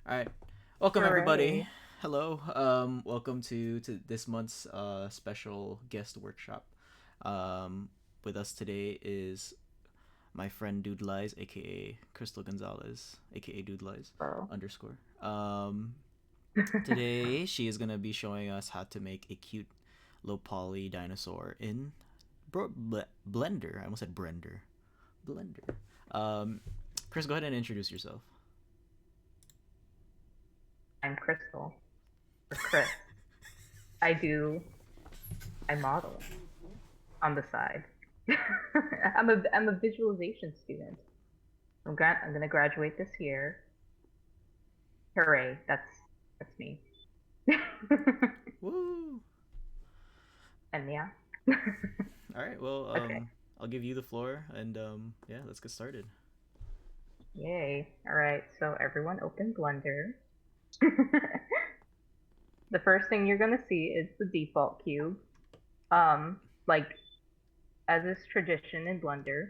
All right, welcome everybody. Hooray. Hello. Welcome to this month's special guest workshop. With us today is my friend Dude Lies, aka Crystal Gonzalez, aka Dude Lies Bro. underscore. Today she is gonna be showing us how to make a cute low poly dinosaur in Blender. I almost said Brender. Blender. Um, Chris, go ahead and introduce yourself. I'm Crystal. Or Chris. I model on the side. I'm a visualization student. I'm gonna graduate this year. Hooray, that's me. Woo! And yeah. All right. Well, Okay. I'll give you the floor, and yeah, let's get started. Yay. Alright, so everyone open Blender. The first thing you're gonna see is the default cube. Like as is tradition in Blender,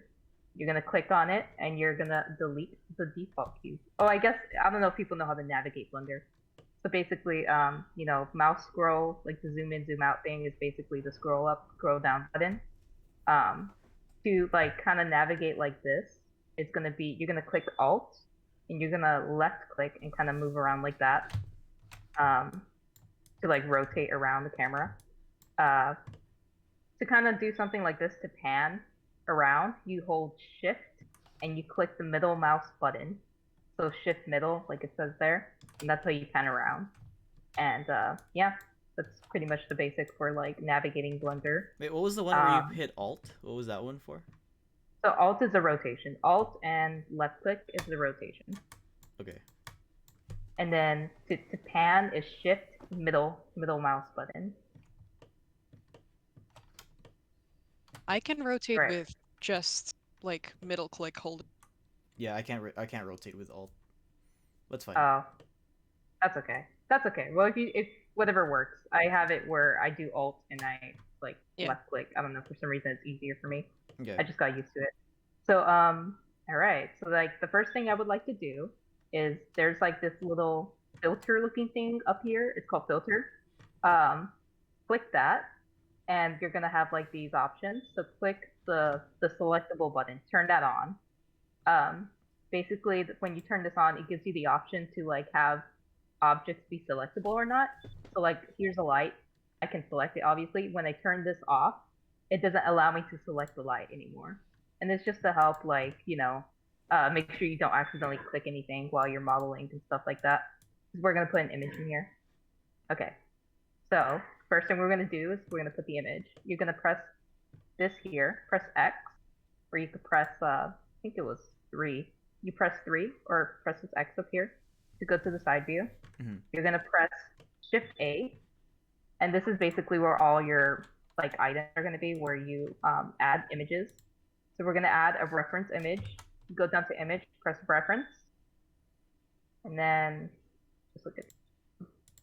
you're gonna click on it and you're gonna delete the default cube. Oh, I don't know if people know how to navigate Blender. So basically, mouse scroll, like the zoom in, zoom out thing, is basically the scroll up, scroll down button. Um, to like kind of navigate like this, it's gonna be you're gonna click Alt and you're gonna left click and kind of move around like that. Um, to like rotate around the camera. Uh, to kind of do something like this to pan around, you hold shift and you click the middle mouse button. So shift middle, like it says there, and that's how you pan around. And yeah, that's pretty much the basic for like navigating Blender. Wait, what was the one where you Um, hit Alt? What was that one for? so Alt is a rotation. Alt and left click is the rotation. Okay. And then to pan is shift middle mouse button. I can rotate Right. with just like middle click hold. Yeah, I can't rotate with Alt. That's fine. Oh, that's okay. That's okay. Well, if whatever works, I have it where I do Alt and I like Yeah. left click. I don't know, for some reason it's easier for me. Okay. I just got used to it. So all right. So like the first thing I would like to do is there's like this little filter looking thing up here. It's called filter. Um, click that, and you're gonna have like these options. So click the selectable button. Turn that on. Um, basically, when you turn this on, it gives you the option to like have objects be selectable or not. So like here's a light. I can select it obviously. When I turn this off, it doesn't allow me to select the light anymore. And it's just to help like, make sure you don't accidentally click anything while you're modeling and stuff like that. We're gonna put an image in here. Okay. So first thing we're gonna do is we're gonna put the image. You're gonna press this here, press X, or you could press I think it was 3. You press 3 or press this X up here to go to the side view. Mm-hmm. You're gonna press Shift A, and this is basically where all your like items are gonna be, where you add images. So we're gonna add a reference image. Go down to image, press reference, and then just look at.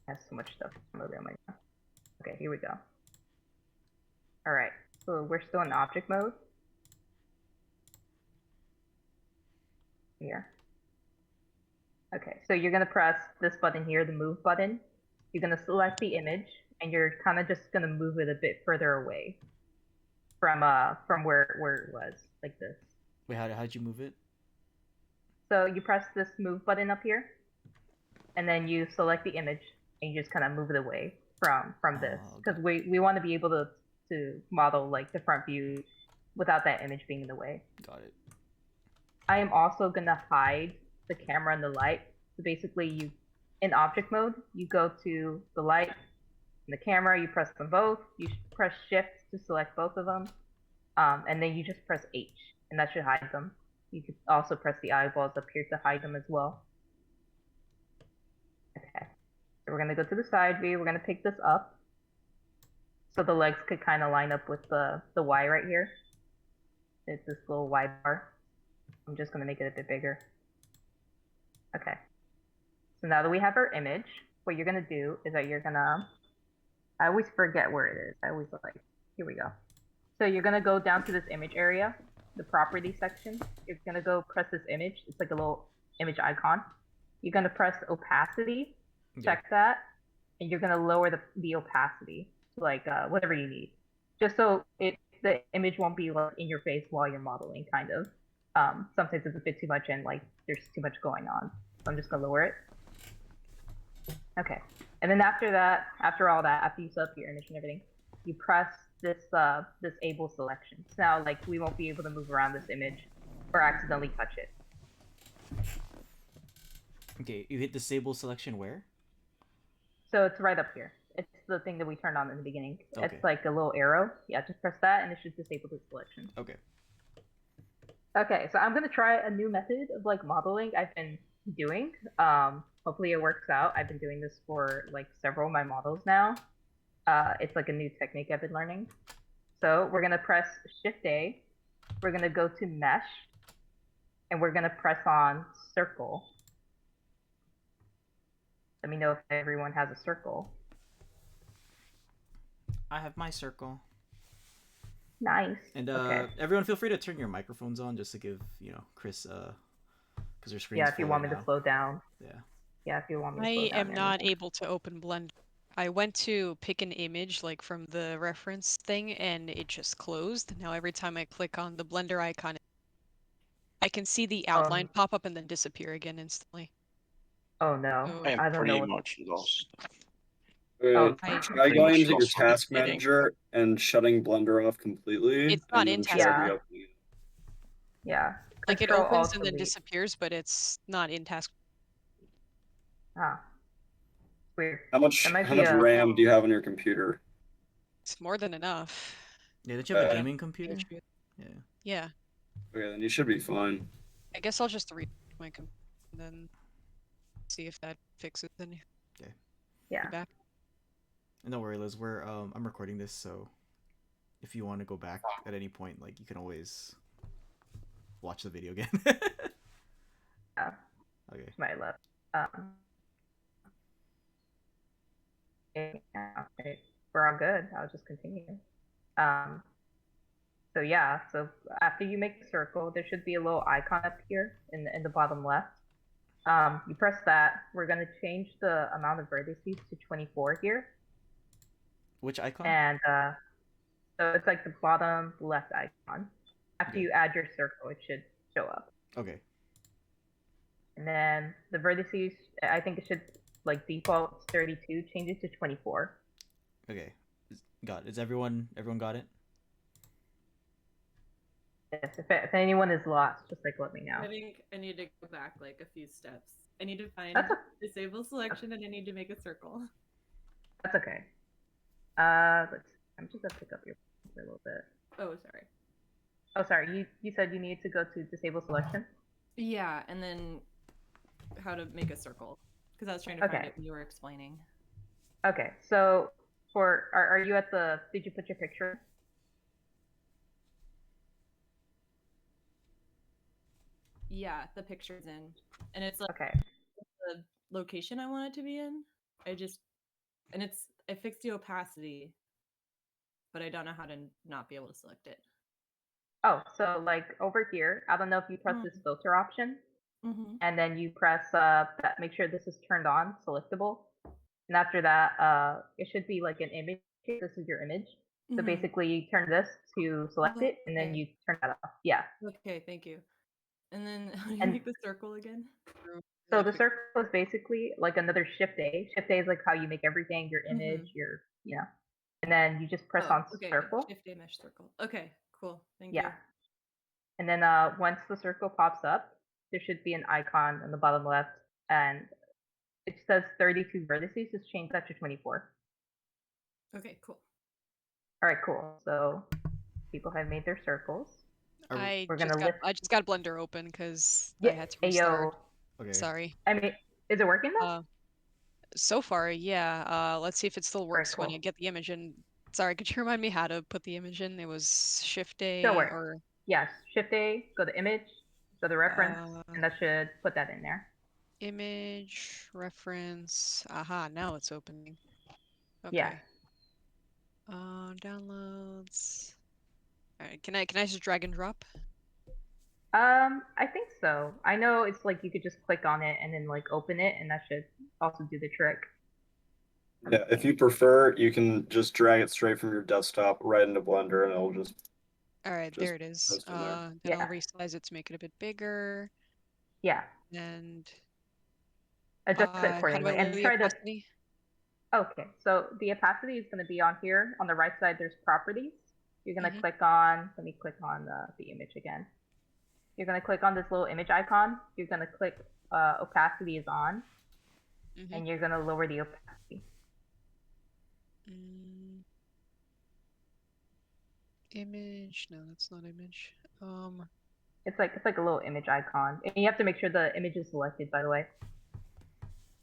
I have so much stuff loaded on my. Okay, here we go. All right, so we're still in object mode. Here. Okay, so you're gonna press this button here, the move button. You're gonna select the image, and you're kind of just gonna move it a bit further away from where it was, like this. Wait, how'd you move it? So you press this move button up here, and then you select the image, and you just kind of move it away from this, because we want to be able to model like the front view without that image being in the way. Got it. I am also gonna hide the camera and the light. So basically, in object mode, you go to the light and the camera. You press them both. You press Shift to select both of them, and then you just press H, and that should hide them. You could also press the eyeballs up here to hide them as well. Okay, so we're gonna go to the side view. We're gonna pick this up, so the legs could kind of line up with the Y right here. It's this little Y bar. I'm just gonna make it a bit bigger. Okay. So now that we have our image, what you're gonna do is that you're gonna, I always forget where it is. I always like, here we go. So you're gonna go down to this image area, the property section. You're gonna go press this image. It's like a little image icon. you're gonna press opacity, Okay. check that, and you're gonna lower the opacity to like whatever you need, just so the image won't be like in your face while you're modeling, kind of. Sometimes it's a bit too much and like there's too much going on. So I'm just gonna lower it. Okay, and then after that, after all that, after you set up your image and everything, you press this disable selection. So now like we won't be able to move around this image or accidentally touch it. Okay, you hit disable selection where? So it's right up here. It's the thing that we turned on in the beginning. Okay. It's like a little arrow. Yeah, just press that and it should disable the selection. Okay. Okay, so I'm gonna try a new method of like modeling I've been doing. Hopefully it works out. I've been doing this for like several of my models now. It's like a new technique I've been learning. So we're gonna press Shift A. We're gonna go to Mesh, and we're gonna press on Circle. Let me know if everyone has a circle. I have my circle. Nice. And okay. everyone, feel free to turn your microphones on just to give Chris because your screen's Yeah, if you full want right me now. to slow down. Yeah. Yeah, if you want me to I slow down. am not able to open Blender. I went to pick an image like from the reference thing and it just closed. Now every time I click on the Blender icon, I can see the outline pop up and then disappear again instantly. Oh no, So, I am I don't pretty know. much lost. I Try pretty going much into your lost what I'm task getting. manager and shutting Blender off completely. It's not and in then task try Yeah. reopening it. Yeah. Like it Control, opens Alt, and then Delete. disappears, but it's not in task. Ah, weird. How much That might how be much a- RAM do you have on your computer? It's more than enough. Yeah, don't you have a Uh, gaming computer? Yeah. Yeah. Okay, then you should be fine. I guess I'll just read my computer and then see if that fixes anything. Okay. Yeah. Back. And don't worry, Liz. I'm recording this, so if you want to go back at any point, like you can always watch the video again. Yeah. Okay. To my left. Okay. We're all good. I'll just continue. So yeah, so after you make the circle, there should be a little icon up here in the bottom left. You press that. We're gonna change the amount of vertices to 24 here. Which icon? And so it's like the bottom left icon. After you add your circle, it should show up. Okay. And then the vertices, I think it should like default 32, change it to 24. Okay. Got it. Is everyone got it? Yes, if anyone is lost, just like let me know. I think I need to go back like a few steps. I need to find That's disable selection and I need to make a circle. That's okay. I'm just gonna pick up your for a little bit. Oh, sorry. Oh, sorry. You said you need to go to disable selection. Yeah, and then how to make a circle because I was trying to find it when you were explaining. Okay, so are you at the? Did you put your picture? Yeah, the picture's in, and it's like the location I want it to be in. I fixed the opacity, but I don't know how to not be able to select it. Oh, so like over here, I don't know if you press this filter option, and then you press make sure this is turned on, selectable, and after that, it should be like an image. This is your image. So basically, you turn this to select it, and then you turn that off. Yeah. Okay, thank you. And then how do you make the circle again? So the circle is basically like another Shift A. Shift A is like how you make everything, your image, your and then you just press on circle. Shift A mesh circle. Okay, cool. Thank you. Yeah. And then once the circle pops up, there should be an icon on the bottom left, and it says 32 vertices. Just change that to 24. Okay, cool. All right, cool. So people have made their circles. I just got Blender open because I had to restart. Okay. Sorry. I mean, is it working now? So far, yeah. Let's see if it still works when I get the image in. Sorry, could you remind me how to put the image in? It was Shift A or... Yes, Shift A, go to image, go to reference, and that should put that in there. Image, reference, aha, now it's opening. Okay. Yeah. Downloads. All right, can I just drag and drop? I think so. I know it's like you could just click on it and then like open it, and that should also do the trick. Yeah, if you prefer, you can just drag it straight from your desktop right into Blender, and it'll just. All right, Just there it is. post in there. Then I'll Yeah. resize it to make it a bit bigger. Yeah. And Adjust it how do I accordingly lower and the try to. opacity? Okay, so the opacity is going to be on here. On the right side, there's properties. You're going to Mhm. click on. Let me click on the image again. You're going to click on this little image icon. You're going to click opacity is on, and you're going to lower the opacity. Image? No, that's not image. It's like a little image icon, and you have to make sure the image is selected. By the way.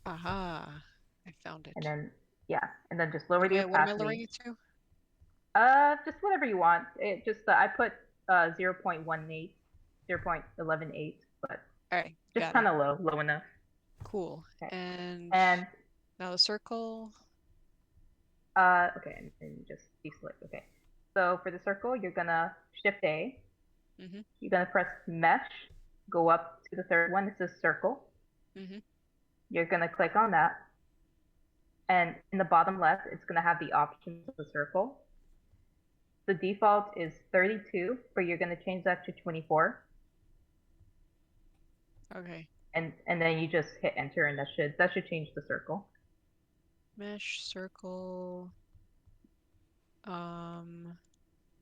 Aha! I found it. And then and then just lower the opacity. What am I lowering it to? Just whatever you want. It just I put 0.18, 0.118, but all right, just kind of low enough. Cool. Okay. And now the circle. Okay, and just deselect. Okay, so for the circle, you're gonna Shift A. You're gonna press Mesh. Go up to the third one. It says Circle. You're gonna click on that, and in the bottom left, it's gonna have the options of the circle. The default is 32, but you're gonna change that to 24. Okay. And then you just hit enter, and that should change the circle. Mesh circle.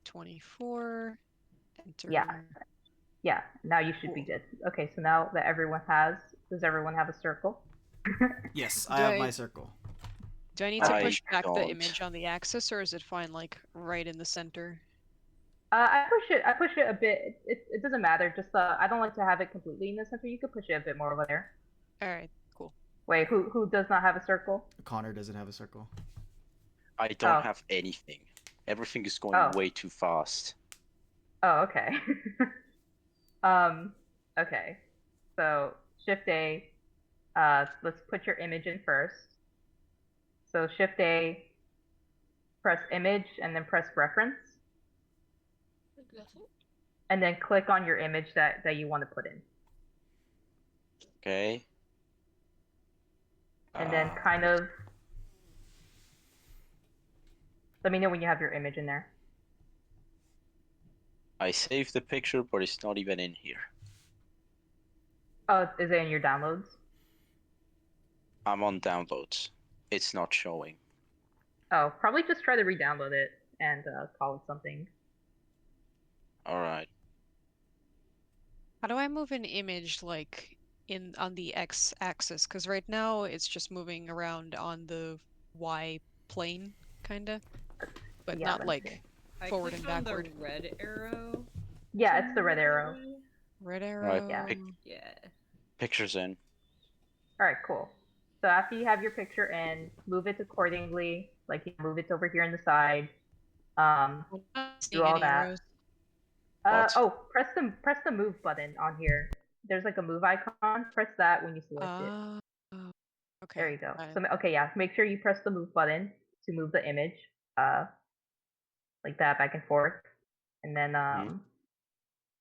24. Enter. Yeah. Now you should be good. Okay, so now that does everyone have a circle? Yes, I have my circle. Do I need to push back the image on the axis, or is it fine, like right in the center? I push it a bit. It doesn't matter. Just I don't like to have it completely in the center. You could push it a bit more over there. All right, cool. Wait, who does not have a circle? Connor doesn't have a circle. I don't have anything. Everything is going way too fast. Oh, okay. Okay. So Shift A. Let's put your image in first. So Shift A. Press image and then press reference. And then click on your image that you want to put in. Okay. And then kind of let me know when you have your image in there. I saved the picture, but it's not even in here. Oh, is it in your downloads? I'm on downloads. It's not showing. Oh, probably just try to re-download it and call it something. Alright. How do I move an image like on the x-axis? Because right now it's just moving around on the y plane, kinda, but not like forward and backward. The red arrow. Yeah, it's the red arrow. Red arrow. Right. Yeah. Pictures in. All right, cool. So after you have your picture in, move it accordingly. Like you move it over here on the side. Do all that. Press the move button on here. There's like a move icon. Press that when you select it. Okay. There you go. So okay, yeah. Make sure you press the move button to move the image, like that back and forth, and then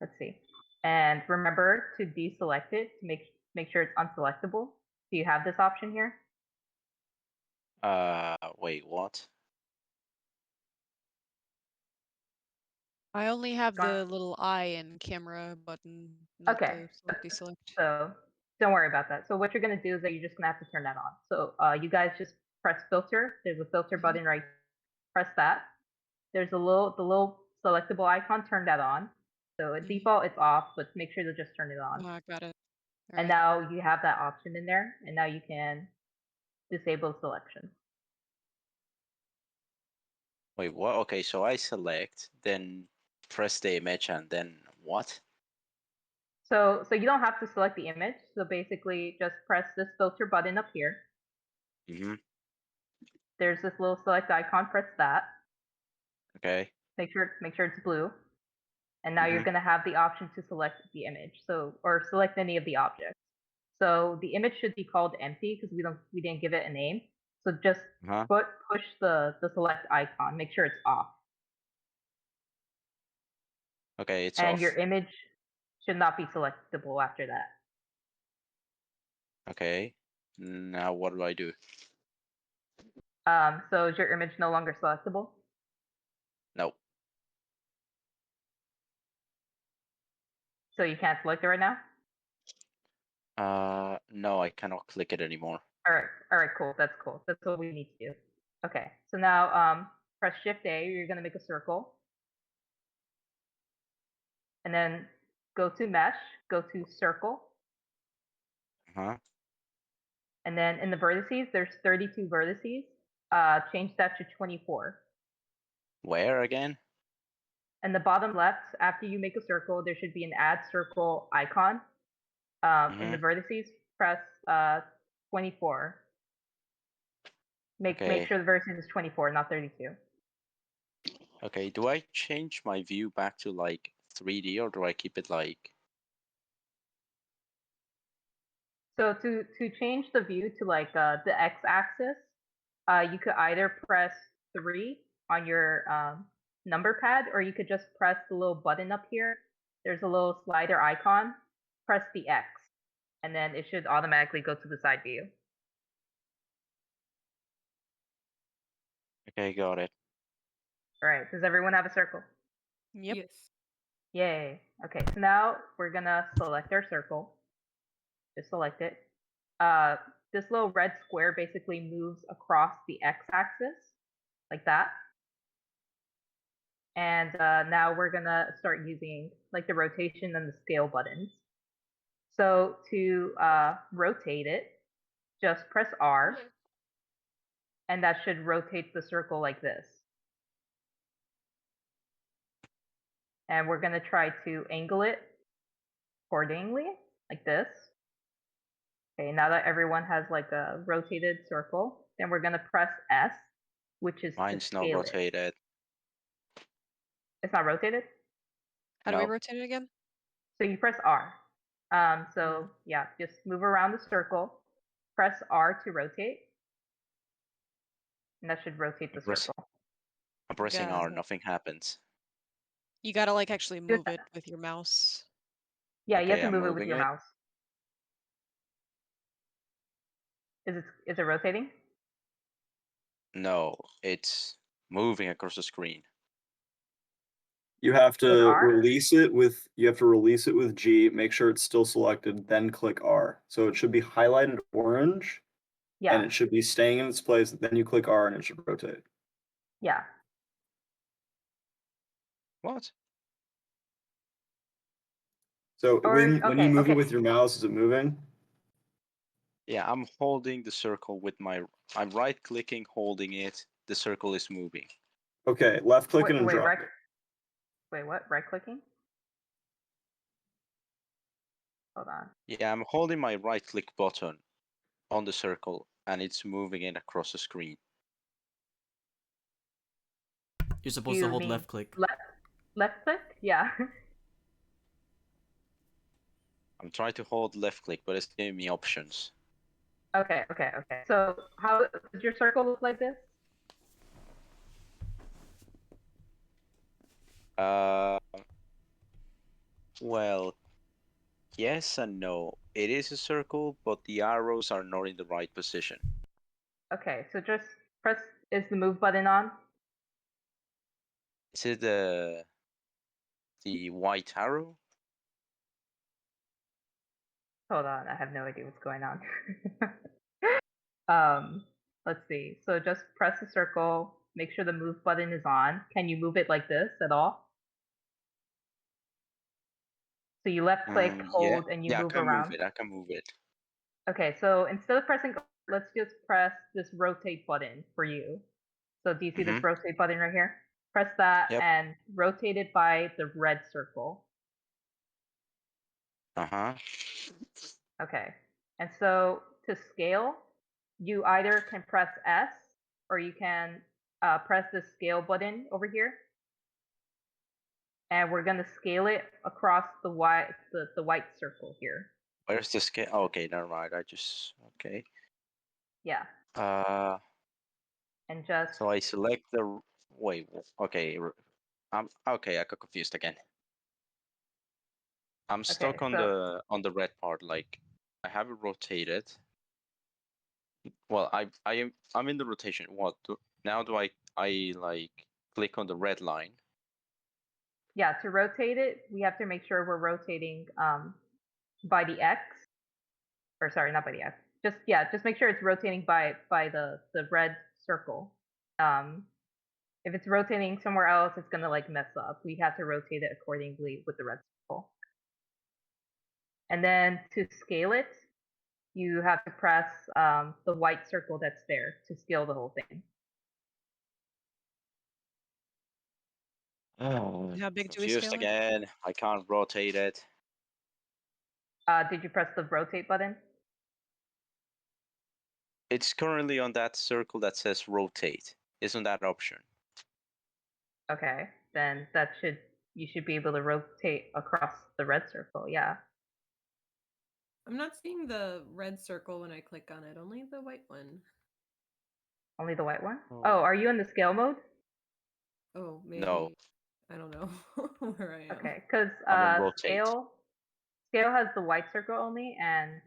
let's see. And remember to deselect it to make sure it's unselectable. Do you have this option here? Wait, what? I only have the little eye and camera button, not the deselect. So don't worry about that. So what you're gonna do is that you're just gonna have to turn that on. So you guys just press filter. There's a filter button right. Press that. There's the little selectable icon. Turn that on. So at default it's off, but make sure to just turn it on. I got it. And now you have that option in there, and now you can disable selection. Wait, what? Okay, so I select, then press the image, and then what? So you don't have to select the image. So basically, just press this filter button up here. There's this little select icon. Press that. Okay. Make sure it's blue. And now you're going to have the option to select the image. Or select any of the objects. So the image should be called empty because we didn't give it a name. So just push the select icon. Make sure it's off. Okay, it's and off. your image Should not be selectable after that. Okay. Now what do I do? So is your image no longer selectable? No. So you can't select it right now? No, I cannot click it anymore. All right, cool. That's cool. That's what we need to do. Okay, so now press Shift A. You're gonna make a circle, and then go to Mesh. Go to Circle, Uh-huh. and then in the vertices, there's 32 vertices. Change that to 24. Where again? And the bottom left, after you make a circle, there should be an Add Circle icon. In the vertices, press 24. Make sure the vertex is 24, not 32. Okay, do I change my view back to like 3D or do I keep it like? So to change the view to like the x-axis, you could either press 3 on your number pad, or you could just press the little button up here. There's a little slider icon. Press the X, and then it should automatically go to the side view. Okay, got it. All right. Does everyone have a circle? Yep. Yes. Yay. Okay, so now we're gonna select our circle. Just select it. This little red square basically moves across the x-axis, like that. And now we're gonna start using like the rotation and the scale buttons. So to rotate it, just press R, and that should rotate the circle like this. And we're gonna try to angle it accordingly, like this. Okay, now that everyone has like a rotated circle, then we're gonna press S, which is Mine's to not scale it. rotated. It's not rotated? How do we Nope. rotate it again? So you press R. So yeah, just move around the circle, press R to rotate, and that should rotate the circle. I'm pressing Got R, it. nothing happens. You gotta like actually Do move it with your mouse. Yeah, you have Okay, to I'm move it with moving your it. mouse. Is it rotating? No, it's moving across the screen. You have With to R? release it with G, make sure it's still selected, then click R. So it should be highlighted orange, Yeah, and it should be staying in its place. Then you click R, and it should rotate. yeah. What? So Or when you move okay. it with your mouse, is it moving? Yeah, I'm holding the circle with I'm right clicking, holding it. The circle is moving. Okay, left click it and Wait, drop right. it. Wait, what? Right clicking? Hold on. Yeah, I'm holding my right click button on the circle and it's moving it across the screen. You're supposed to hold left click. Left click? Yeah. I'm trying to hold left click, but it's giving me options. Okay. So how does your circle look like this? Well, yes and no. It is a circle, but the arrows are not in the right position. Okay, so just press, is the move button on? Is it the white arrow? Hold on, I have no idea what's going on. Let's see. So just press the circle, make sure the move button is on. Can you move it like this at all? So you left click, hold, and you move around. I can move it. Okay, so instead of pressing, let's just press this rotate button for you. So do you see this rotate button right here? Press that and rotate it by the red circle. Uh-huh. Okay. And so to scale, you either can press S or you can press the scale button over here. And we're gonna scale it across the white circle here. Where's the scale? Oh, okay, never mind. Okay. Yeah. And just So I select the wait. Okay, okay. I got confused again. I'm stuck on the red part. Like I have it rotated. Well, I'm in the rotation. Now do I like click on the red line? Yeah, to rotate it, we have to make sure we're rotating by the X. Or sorry, not by the X. Just make sure it's rotating by the red circle. If it's rotating somewhere else, it's gonna like mess up. We have to rotate it accordingly with the red circle. And then to scale it, you have to press the white circle that's there to scale the whole thing. Oh, How big do we confused scale it? again. I can't rotate it. Did you press the rotate button? It's currently on that circle that says rotate. Isn't that option? Okay, then you should be able to rotate across the red circle. Yeah. I'm not seeing the red circle when I click on it, only the white one. Only the white one? Oh. Oh, are you in the scale mode? Oh, maybe. No. I don't know where I am. Okay, because scale has the white circle only, and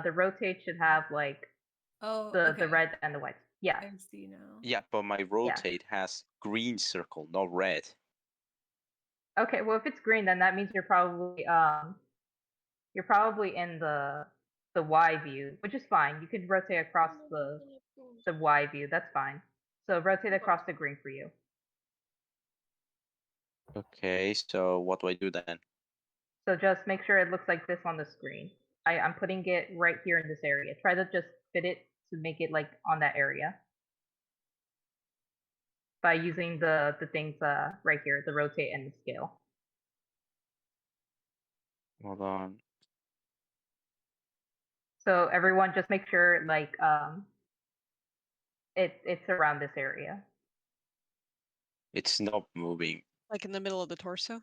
the rotate should have like the red and the white. Yeah. I see now. Yeah, but my rotate has green circle, not red. Okay, well if it's green, then that means you're probably in the Y view, which is fine. You could rotate across the Y view. That's fine. So rotate across the green for you. Okay, so what do I do then? So just make sure it looks like this on the screen. I'm putting it right here in this area. Try to just fit it to make it like on that area by using the things right here, the rotate and the scale. Hold on. So everyone just make sure like it's around this area. It's not moving. Like in the middle of the torso?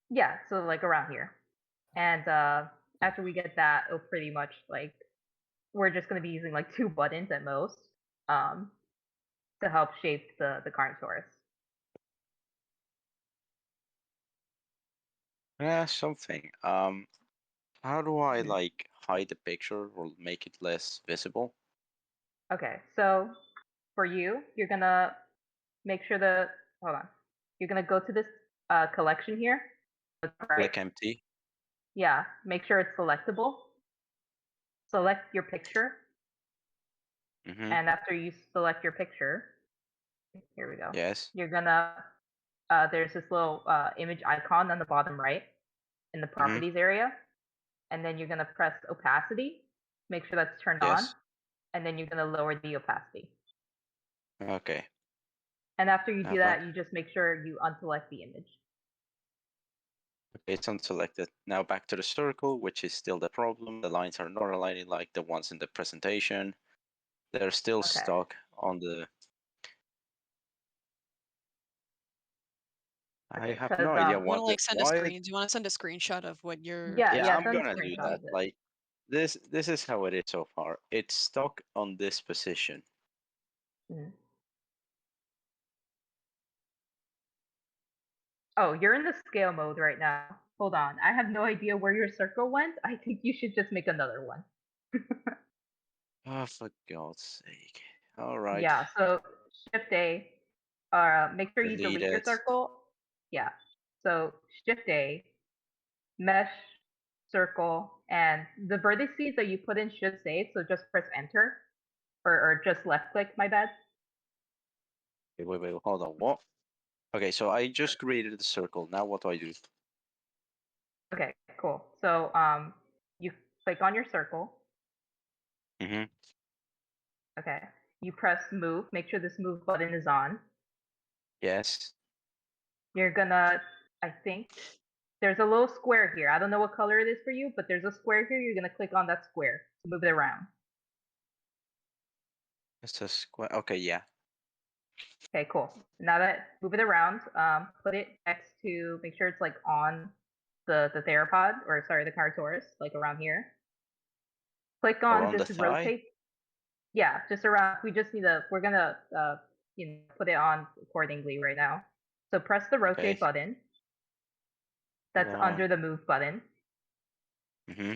Yeah, so like around here. And after we get that, it'll pretty much like we're just gonna be using like 2 buttons at most to help shape the Carnotaurus. Yeah, something. How do I like hide the picture or make it less visible? Okay, so for you, you're gonna make sure hold on. You're gonna go to this collection here. Right? Click empty. Yeah, make sure it's selectable. Select your picture. Mm-hmm. And after you select your picture, here we go. Yes. You're gonna there's this little image icon on the bottom right in the properties area, and then you're gonna press opacity. Make sure that's turned on, and then you're gonna lower the opacity. Okay. And after you do that, you just make sure you unselect the image. Okay, it's unselected. Now back to the circle, which is still the problem. The lines are not aligning like the ones in the presentation. They're still stuck on the... I have no idea what... You want to like send a screen? Do you want to send a screenshot of what you're... Yeah, I'm gonna do that. Like, this is how it is so far. It's stuck on this position. Oh, you're in the scale mode right now. Hold on. I have no idea where your circle went. I think you should just make another one. Oh, for God's sake. All right. Yeah, so Shift A. Make sure you delete your circle. Yeah. So Shift A, mesh, circle, and the vertices that you put in should save, so just press enter. Or just left click, my bad. Okay, wait, hold on. What? Okay, so I just created the circle. Now what do I do? Okay, cool. So you click on your circle. Mm-hmm. Okay. You press move. Make sure this move button is on. Yes. You're gonna, I think, there's a little square here. I don't know what color it is for you, but there's a square here. You're gonna click on that square to move it around. It's a square. Okay, yeah. Okay, cool. Now that move it around, put it next to, make sure it's like on the theropod, or sorry, the Carnotaurus, like around here. Click on this rotate. Yeah, just around. We just need we're gonna put it on accordingly right now. So press the rotate button. That's under the move button. Mm-hmm.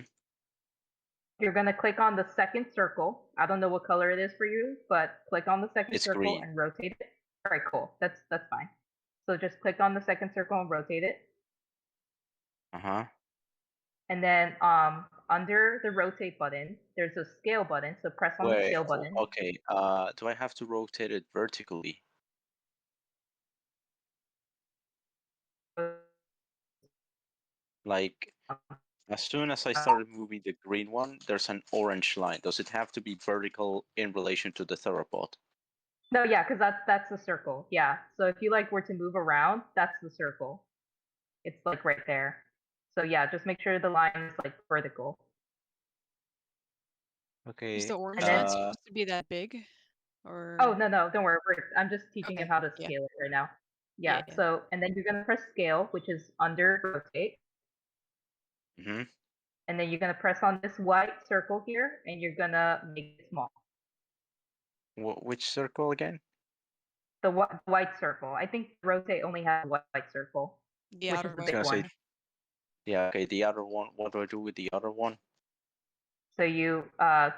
You're gonna click on the second circle. I don't know what color it is for you, but click on the second It's circle green. and rotate it. All right, cool. That's fine. So just click on the second circle and rotate it. Uh-huh. And then under the rotate button, there's a scale button. So press on the scale button. Okay. Do I have to rotate it vertically? Like, as soon as I started moving the green one, there's an orange line. Does it have to be vertical in relation to the theropod? No, yeah, because that's the circle. Yeah. So if you like were to move around, that's the circle. It's like right there. So yeah, just make sure the line is like vertical. Okay. Is the orange line supposed to be that big? Or Oh no, don't worry. I'm just teaching him how to yeah. scale it right now. Yeah, Yeah. yeah. So and then you're gonna press scale, which is under rotate. Mm-hmm. And then you're gonna press on this white circle here, and you're gonna make it small. Which circle again? The white circle. I think rotate only has a white circle, The which outer is the white big one. one. Yeah. Okay. The other one. What do I do with the other one? So you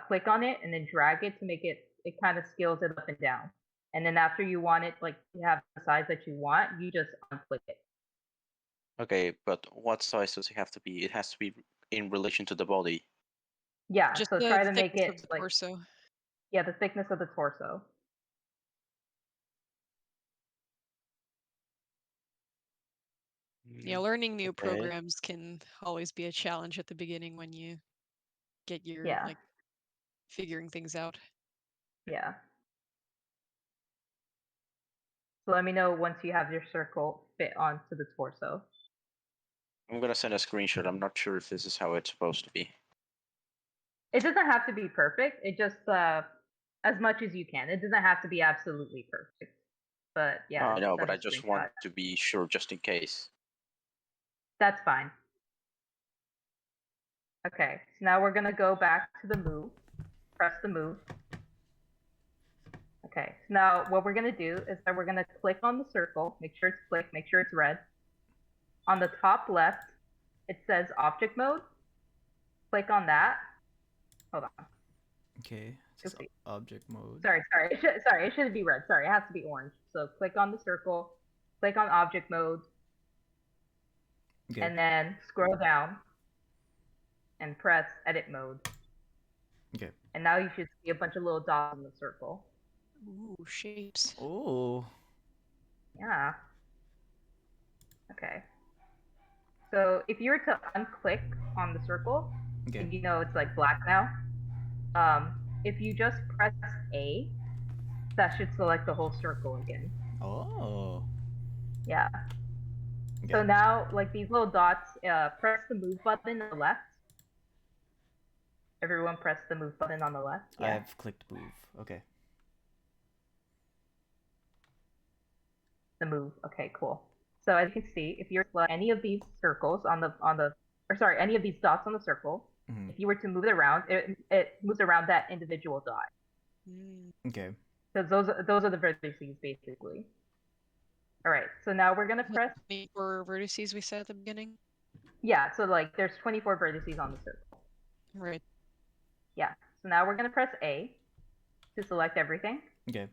click on it and then drag it to make it kind of scales it up and down. And then after you want it like to have the size that you want, you just unclick it. Okay, but what size does it have to be? It has to be in relation to the body. Yeah, Just so the try to make thickness it of the like torso. yeah, the thickness of the torso. Yeah, learning new Okay. programs can always be a challenge at the beginning when you get your like figuring things out. Yeah. So let me know once you have your circle fit onto the torso. I'm gonna send a screenshot. I'm not sure if this is how it's supposed to be. It doesn't have to be perfect. It just as much as you can. It doesn't have to be absolutely perfect. But yeah, I know, send but a I just screenshot. want to be sure just in case. That's fine. Okay, so now we're gonna go back to the move. Press the move. Okay, so now what we're gonna do is that we're gonna click on the circle, make sure it's clicked, make sure it's red. On the top left, it says object mode. Click on that. Hold on. Okay, it says object mode. Sorry, it shouldn't be red. Sorry, it has to be orange. So click on the circle, click on object mode, and then scroll down and press edit mode. Okay. And now you should see a bunch of little dots in the circle. Ooh, shapes. Oh. Yeah. Okay. So if you were to unclick on the circle, and you know it's like black now, if you just press A, that should select the whole circle again. Oh. Yeah. Okay. So now, like these little dots, press the move button on the left. Everyone press the move button on the left. Yeah. I've clicked move. Okay. The move. Okay, cool. So as you can see, if you're any of these circles any of these dots on the circle, if you were to move it around, it moves around that individual dot. Okay. Because those are the vertices basically. All right, so now we're gonna press 24 vertices we said at the beginning. Yeah, so like there's 24 vertices on the circle. Right. Yeah. So now we're gonna press A to select everything. Okay.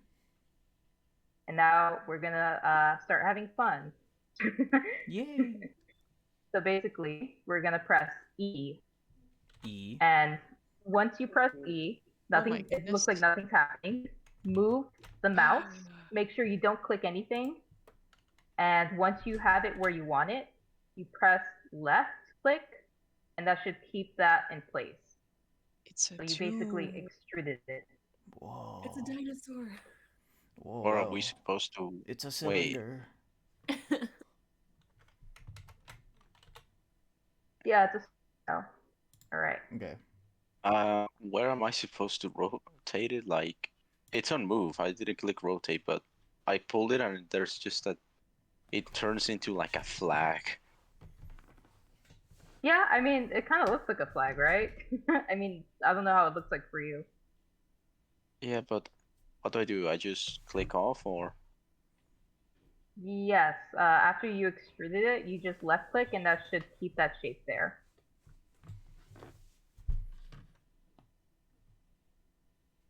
And now we're gonna start having fun. Yay! So basically, we're gonna press E. E. And once you press E, nothing. It looks like nothing's happening. Move the mouse. Make sure you don't click anything. And once you have it where you want it, you press left click, and that should keep that in place. So you basically extruded it. Whoa. It's a dinosaur. Whoa. Or are we supposed to? It's a cylinder. Yeah, it's a. Oh. All right. Okay. Where am I supposed to rotate it? Like, it's on move. I didn't click rotate, but I pulled it, and there's just that. It turns into like a flag. Yeah, I mean, it kind of looks like a flag, right? I mean, I don't know how it looks like for you. Yeah, but what do? I just click off, or? Yes, after you extruded it, you just left click, and that should keep that shape there.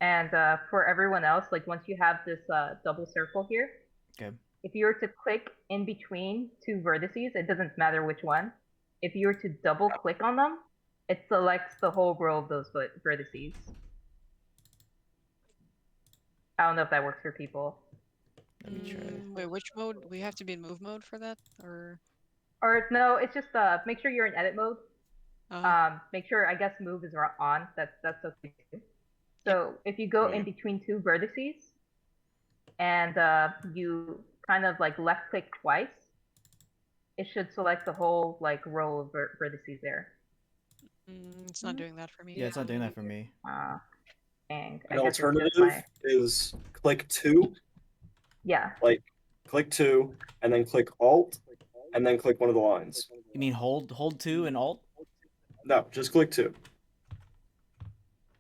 And for everyone else, like once you have this double circle here, Okay. if you were to click in between two vertices, it doesn't matter which one. If you were to double click on them, it selects the whole row of those vertices. I don't know if that works for people. Let me try. Wait, which mode? We have to be in move mode for that, or? Or no, it's just make sure you're in edit mode. Make sure I guess move is on. That's okay too. So if you go in between two vertices and you kind of like left click twice, it should select the whole like row of vertices there. It's not doing that for me. Yeah, it's not doing that for me. Dang. An alternative is click 2. Yeah. Like click 2 and then click Alt and then click one of the lines. You mean hold 2 and Alt? No, just click 2.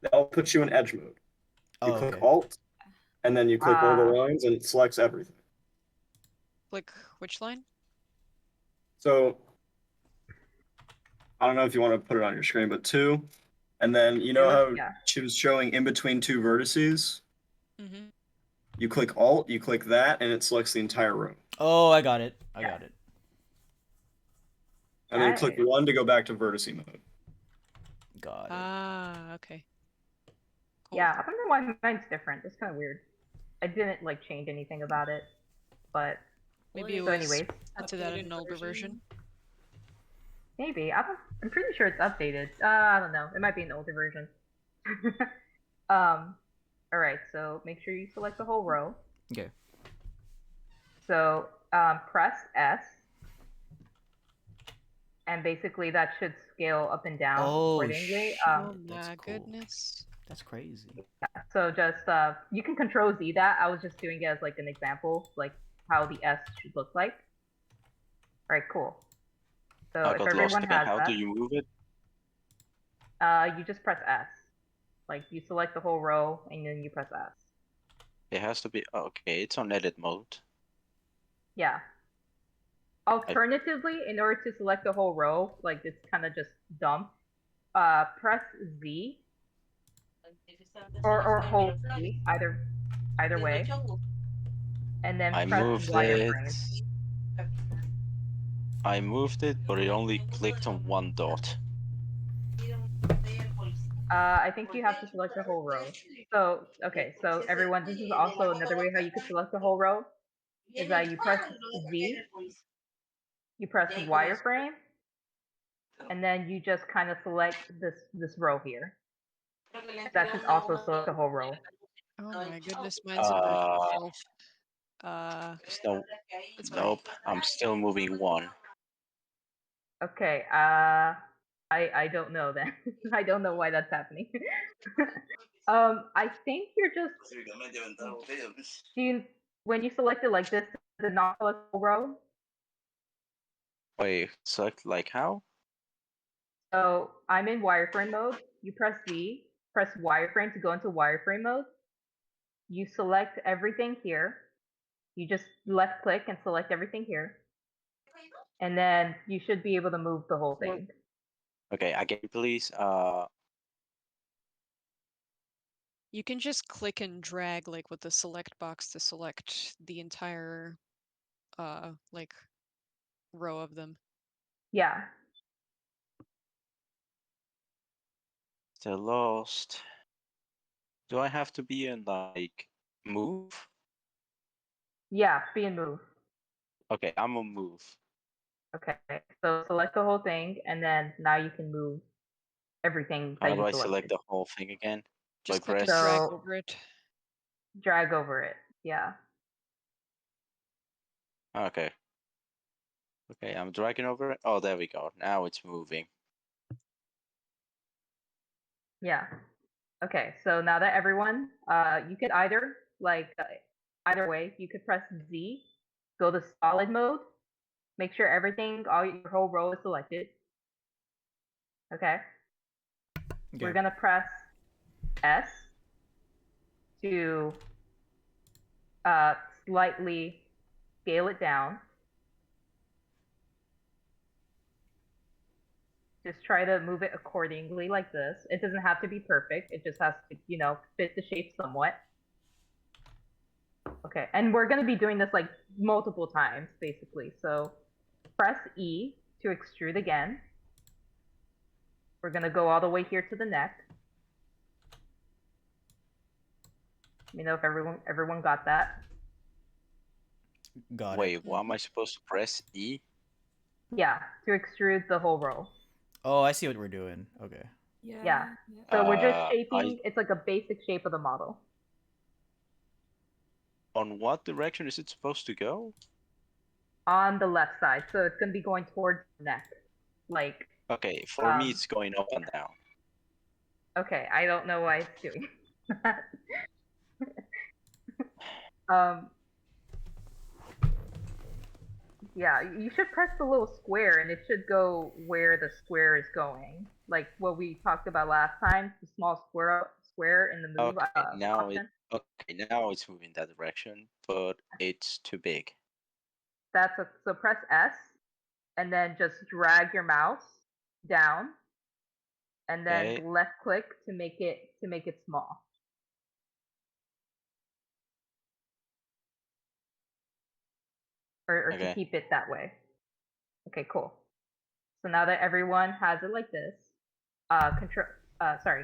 That'll put you in edge mode. You click Alt and then you click one of the lines and it selects everything. Click which line? So I don't know if you want to put it on your screen, but 2, and then you know how she was showing in between two vertices? Mm-hmm. You click Alt, you click that, and it selects the entire row. Oh, I got it. I got it. And then click 1 to go back to vertice mode. Got it. Okay. Cool. Yeah, I don't know why mine's different. It's kind of weird. I didn't like change anything about it, but maybe it was set to that in an older version. Maybe. I'm pretty sure it's updated. I don't know. It might be an older version. Alright, so make sure you select the whole row. Okay. So press S. And basically that should scale up and down accordingly. Oh my goodness. That's crazy. Yeah, so just you can control Z that. I was just doing it as like an example, like how the S should look like. Alright, cool. So if everyone has How that, do you move it? you just press S. Like you select the whole row and then you press S. It has to be okay. It's on edit mode. Yeah. Alternatively, in order to select the whole row, like it's kind of just dumb. Press Z or hold Z, either way, and then press wireframe. I moved it, but it only clicked on one dot. I think you have to select the whole row. So, okay, so everyone, this is also another way how you could select the whole row, is that you press Z, you press wireframe, and then you just kind of select this row here. That should also select the whole row. Oh my goodness, mine's in version 12. Nope, I'm still moving 1. Okay, I don't know then. I don't know why that's happening. I think you're just when you select it like this, the not selectable row. Wait, select like how? So I'm in wireframe mode. You press Z, press wireframe to go into wireframe mode. You select everything here. You just left click and select everything here. And then you should be able to move the whole thing. Okay, again, please. You can just click and drag like with the select box to select the entire like row of them. Yeah. Still lost. Do I have to be in like move? Yeah, be in move. Okay, I'm on move. Okay, so select the whole thing, and then now you can move everything that How you do I selected. select the whole thing again? Just By click and press. drag over it. Drag over it, yeah. Okay. Okay, I'm dragging over it. Oh, there we go. Now it's moving. Yeah. Okay, so now that everyone, you could either, either way, you could press Z, go to solid mode, make sure everything, your whole row is selected. Okay. We're gonna press S to slightly scale it down. Just try to move it accordingly like this. It doesn't have to be perfect. It just has to, fit the shape somewhat. Okay, and we're going to be doing this like multiple times, basically. So press E to extrude again. We're going to go all the way here to the neck. Let me know if everyone got that. Got it. Wait, what am I supposed to press? E? Yeah, to extrude the whole row. Oh, I see what we're doing. Okay. Yeah. So we're just shaping, I- it's like a basic shape of the model. On what direction is it supposed to go? On the left side. So it's going to be going towards the neck. Like. Okay, for me it's going up and down. Okay, I don't know why it's doing that. Yeah, you should press the little square and it should go where the square is going. Like what we talked about last time, the small square in the move option. Now it's moving that direction, but it's too big. So press S and then just drag your mouse down and then left click to make it small. Or to keep it that way. Okay, cool. So now that everyone has it like this,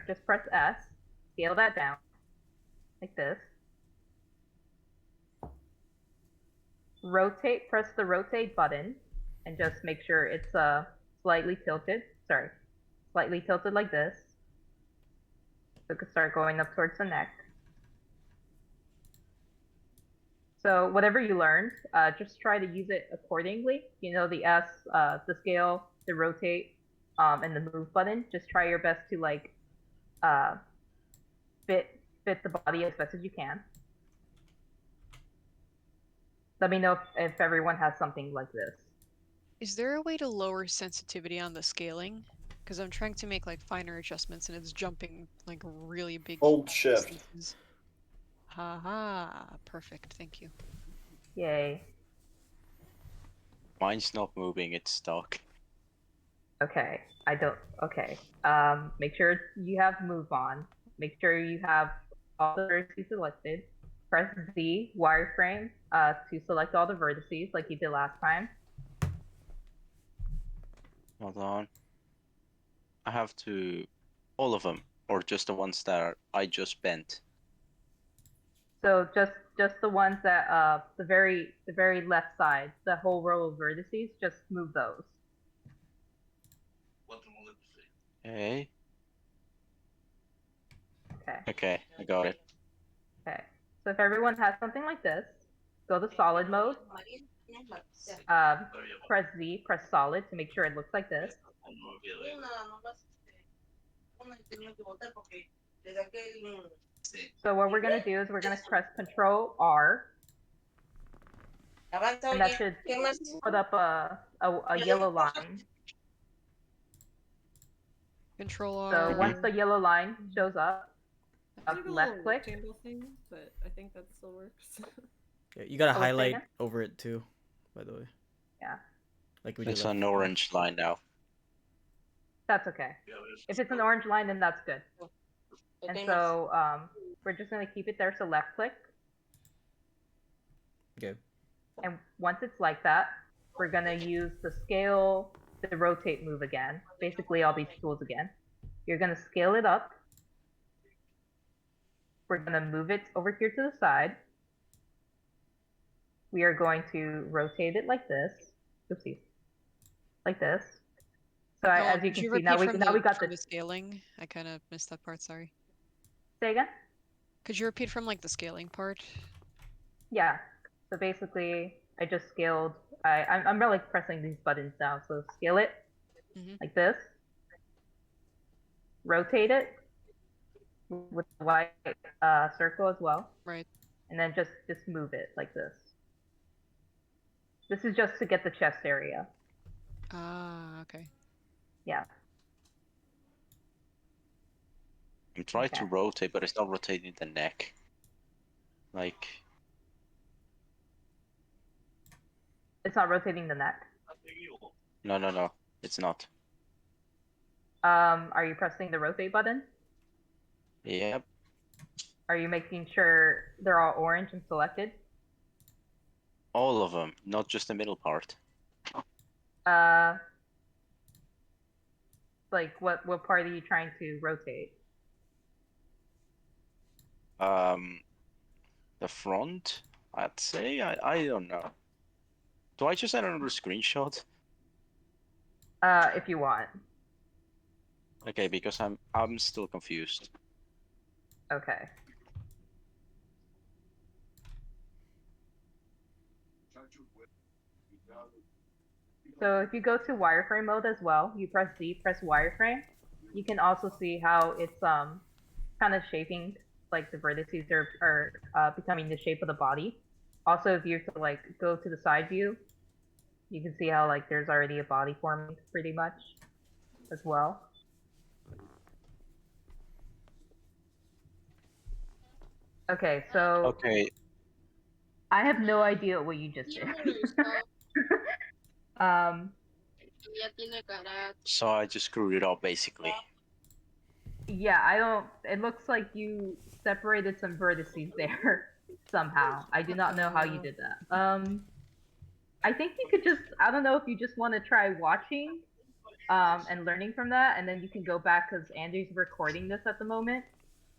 just press S, scale that down, like this. Press the rotate button, and just make sure it's slightly tilted. Slightly tilted like this. So it could start going up towards the neck. So whatever you learned, just try to use it accordingly. The S, the scale, the rotate, and the move button. Just try your best to fit the body as best as you can. Let me know if everyone has something like this. Is there a way to lower sensitivity on the scaling? Because I'm trying to make like finer adjustments and it's jumping like really big. Hold shift. Haha, perfect. Thank you. Yay. Mine's not moving, it's stuck. Okay, okay. Make sure you have move on. Make sure you have all the vertices selected. Press Z, wireframe, to select all the vertices like you did last time. Hold on. I have to... all of them, or just the ones that I just bent? So just the ones that, the very left side, the whole row of vertices, just move those. Okay. Okay. Okay, I got it. Okay. So if everyone has something like this, go to solid mode. Press Z, press solid to make sure it looks like this. So what we're going to do is we're going to press Control R. And that should put up a yellow line. Control R. So once the yellow line shows up, left click. Thing, but I think that still works. Yeah, you gotta highlight over it too, by the way. Yeah. Like we It's an orange line now. That's okay. If it's an orange line, then that's good. And so we're just going to keep it there. So left click. Okay. And once it's like that, we're going to use the scale, the rotate move again. Basically all these tools again. You're going to scale it up. We're going to move it over here to the side. We are going to rotate it like this. Oopsie. Like this. So as you can see, now we got the scaling. I kind of missed that part, sorry. Say again? Could you repeat from like the scaling part? Yeah. So basically, I just scaled. I'm really pressing these buttons down. So scale it like this. Rotate it with the white circle as well. Right. And then just move it like this. This is just to get the chest area. Ah, okay. Yeah. I'm trying to rotate, but it's not rotating the neck. Like... It's not rotating the neck. No, it's not. Are you pressing the rotate button? Yep. Are you making sure they're all orange and selected? All of them, not just the middle part. Like what part are you trying to rotate? The front, I'd say. I don't know. Do I just add another screenshot? If you want. Okay, because I'm still confused. Okay. So if you go to wireframe mode as well, you press Z, press wireframe. You can also see how it's kind of shaping, like the vertices are becoming the shape of the body. Also, if you to like go to the side view, you can see how like there's already a body forming pretty much as well. Okay, so Okay. I have no idea what you just did. So I just screwed it up basically. Yeah, I don't. It looks like you separated some vertices there somehow. I do not know how you did that. I think you could just. I don't know if you just want to try watching, and learning from that, and then you can go back because Andy's recording this at the moment.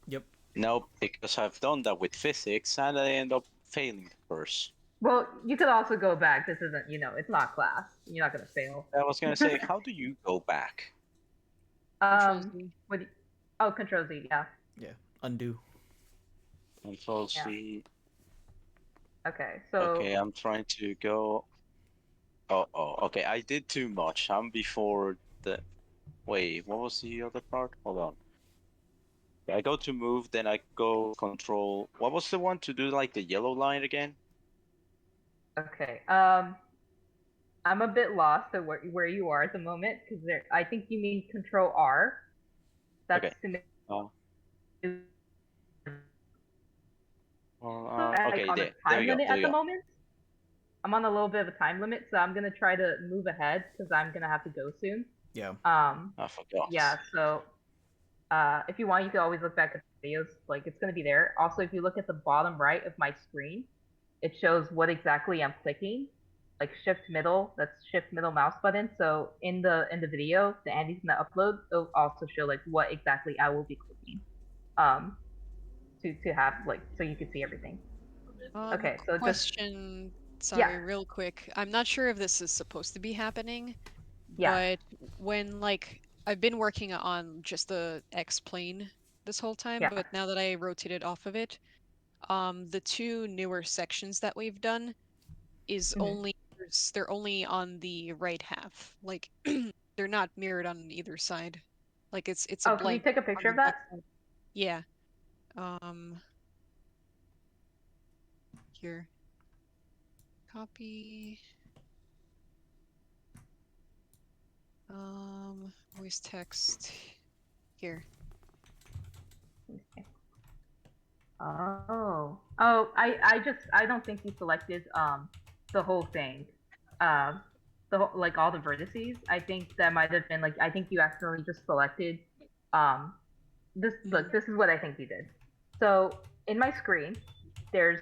Yep. No, because I've done that with physics and I end up failing the course. Well, you could also go back. This isn't, it's not class. You're not gonna fail. I was gonna say, how do you go back? What? Oh, Control Z. Yeah. Yeah. Undo. Control C. Okay, so. Okay, I'm trying to go. Oh, okay. I did too much. I'm before the. Wait, what was the other part? Hold on. I go to move, then I go control. What was the one to do like the yellow line again? Okay. I'm a bit lost at where you are at the moment because I think you mean Control R. That's okay. to make. Okay, on a there time we go. limit There at we the go. moment. I'm on a little bit of a time limit, so I'm gonna try to move ahead because I'm gonna have to go soon. Yeah. I forgot. Yeah. So, if you want, you can always look back at the videos. Like it's gonna be there. Also, if you look at the bottom right of my screen, it shows what exactly I'm clicking. Like shift middle, that's shift middle mouse button. So in the video that Andy's gonna upload, it'll also show like what exactly I will be clicking. To have like so you can see everything. Okay, so question. Just, sorry, real quick. I'm not sure if this is supposed to be happening, but when like I've been working on just the X plane this whole time, but now that I rotated off of it, the two newer sections that we've done is they're only on the right half. Like they're not mirrored on either side. Like it's a blank. Can you take a picture of that? Yeah. Here. Copy. Voice text. Here. Oh, I don't think you selected the whole thing, the whole, like all the vertices. I think that might have been like I think you accidentally just selected this. Look, this is what I think you did. So in my screen, there's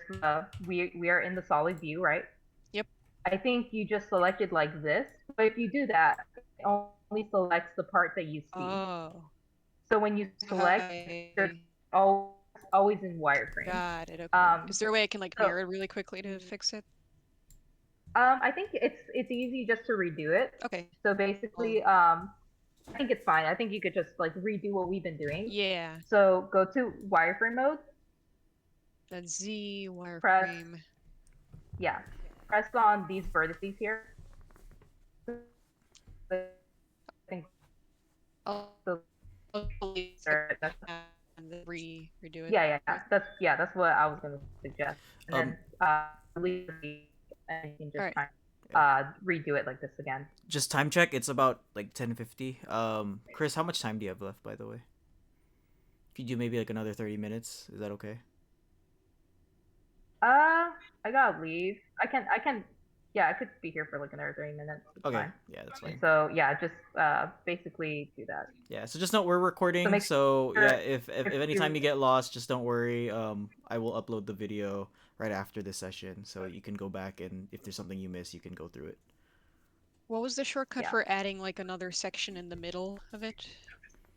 we are in the solid view, right? Yep. I think you just selected like this, but if you do that, it only selects the part that you see. Oh. So when you select, there's always in wireframe. Got it. Okay. Is there a way I can like mirror it really quickly to fix it? I think it's easy just to redo it. Okay. So basically, I think it's fine. I think you could just like redo what we've been doing. Yeah. So go to wireframe mode. That's Z wireframe. Yeah. Press on these vertices here. I think. And then redo it. Yeah. That's what I was gonna suggest. And then leave and you can just redo it like this again. Just time check. It's about like 10:50. Chris, how much time do you have left, by the way? If you do maybe like another 30 minutes, is that okay? I gotta leave. I can Yeah, I could be here for like another 30 minutes. It's Okay, fine. yeah, that's fine. So yeah, just basically do that. Yeah, so just note we're recording. make So sure yeah, if anytime you get lost, just don't worry. I will upload the video right after this session, so you can go back and if there's something you miss, you can go through it. What was the shortcut Yeah. for adding like another section in the middle of it?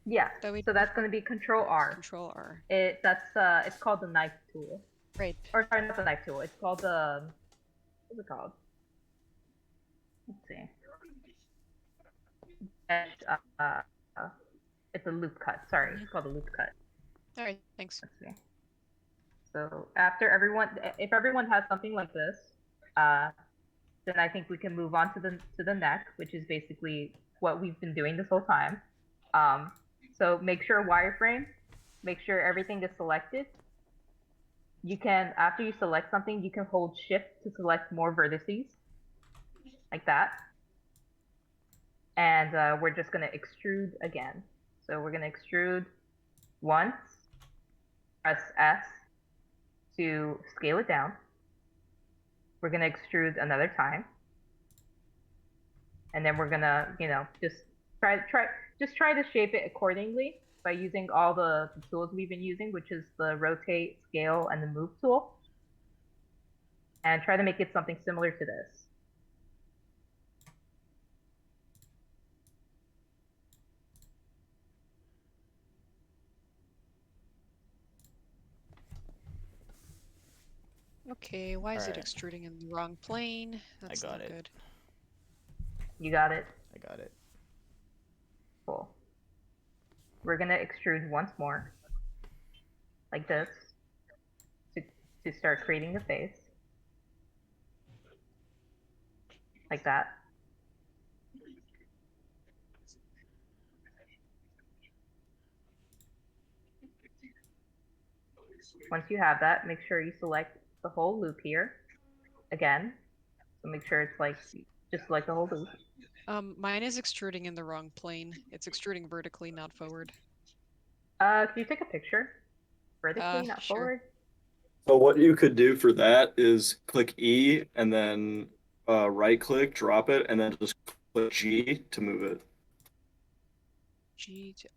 Yeah. That we So did? that's going to be Control R. Control R. It's called the knife tool. Right. Or sorry, not the knife tool. It's called the what's it called? Let's see. It's a loop cut. Sorry, it's called a loop cut. All right, thanks. Let's see. So after if everyone has something like this, then I think we can move on to the neck, which is basically what we've been doing this whole time. So make sure wireframe, make sure everything is selected. You can, after you select something, you can hold shift to select more vertices, like that. And we're just gonna extrude again. So we're gonna extrude once, press S to scale it down. We're gonna extrude another time. And then we're gonna, just try to shape it accordingly by using all the tools we've been using, which is the rotate, scale, and the move tool. And try to make it something similar to this. Okay, why is it Alright. extruding in the wrong plane? That's got not it. good. You got it? I got it. Cool. We're gonna extrude once more, like this, to start creating the face. Like that. Once you have that, make sure you select the whole loop here. Again. So make sure it's like, just like the whole loop. Mine is extruding in the wrong plane. It's extruding vertically, not forward. Can you take a picture? Vertically, not sure. forward? So what you could do for that is click E and then right click, drop it, and then just click G to move it.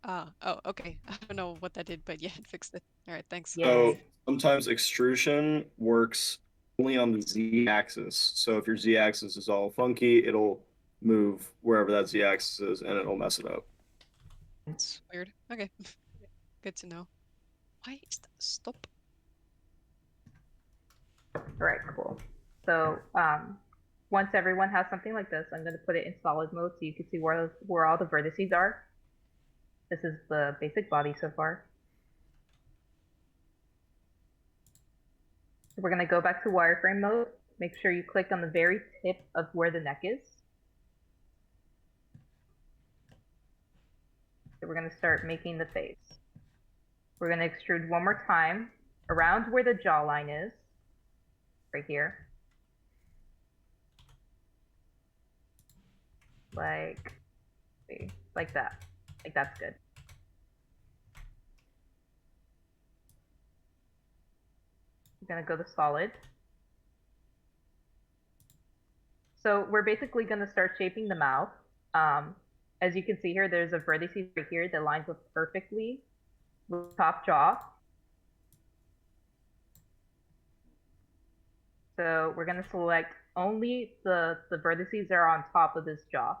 Oh, okay. I don't know what that did, but yeah, it fixed it. All right, thanks. So Yay. sometimes extrusion works only on the Z axis. So if your Z axis is all funky, it'll move wherever that Z axis is and it'll mess it up. It's weird. Okay. Good to know. Why is that? Stop. All right, cool. So once everyone has something like this, I'm going to put it in solid mode so you can see where all the vertices are. This is the basic body so far. We're going to go back to wireframe mode. Make sure you click on the very tip of where the neck is. So we're going to start making the face. We're going to extrude one more time around where the jawline is, right here. Like that. Like that's good. I'm going to go to solid. So we're basically going to start shaping the mouth. As you can see here, there's a vertice right here that lines up perfectly with the top jaw. So we're going to select only the vertices that are on top of this jaw.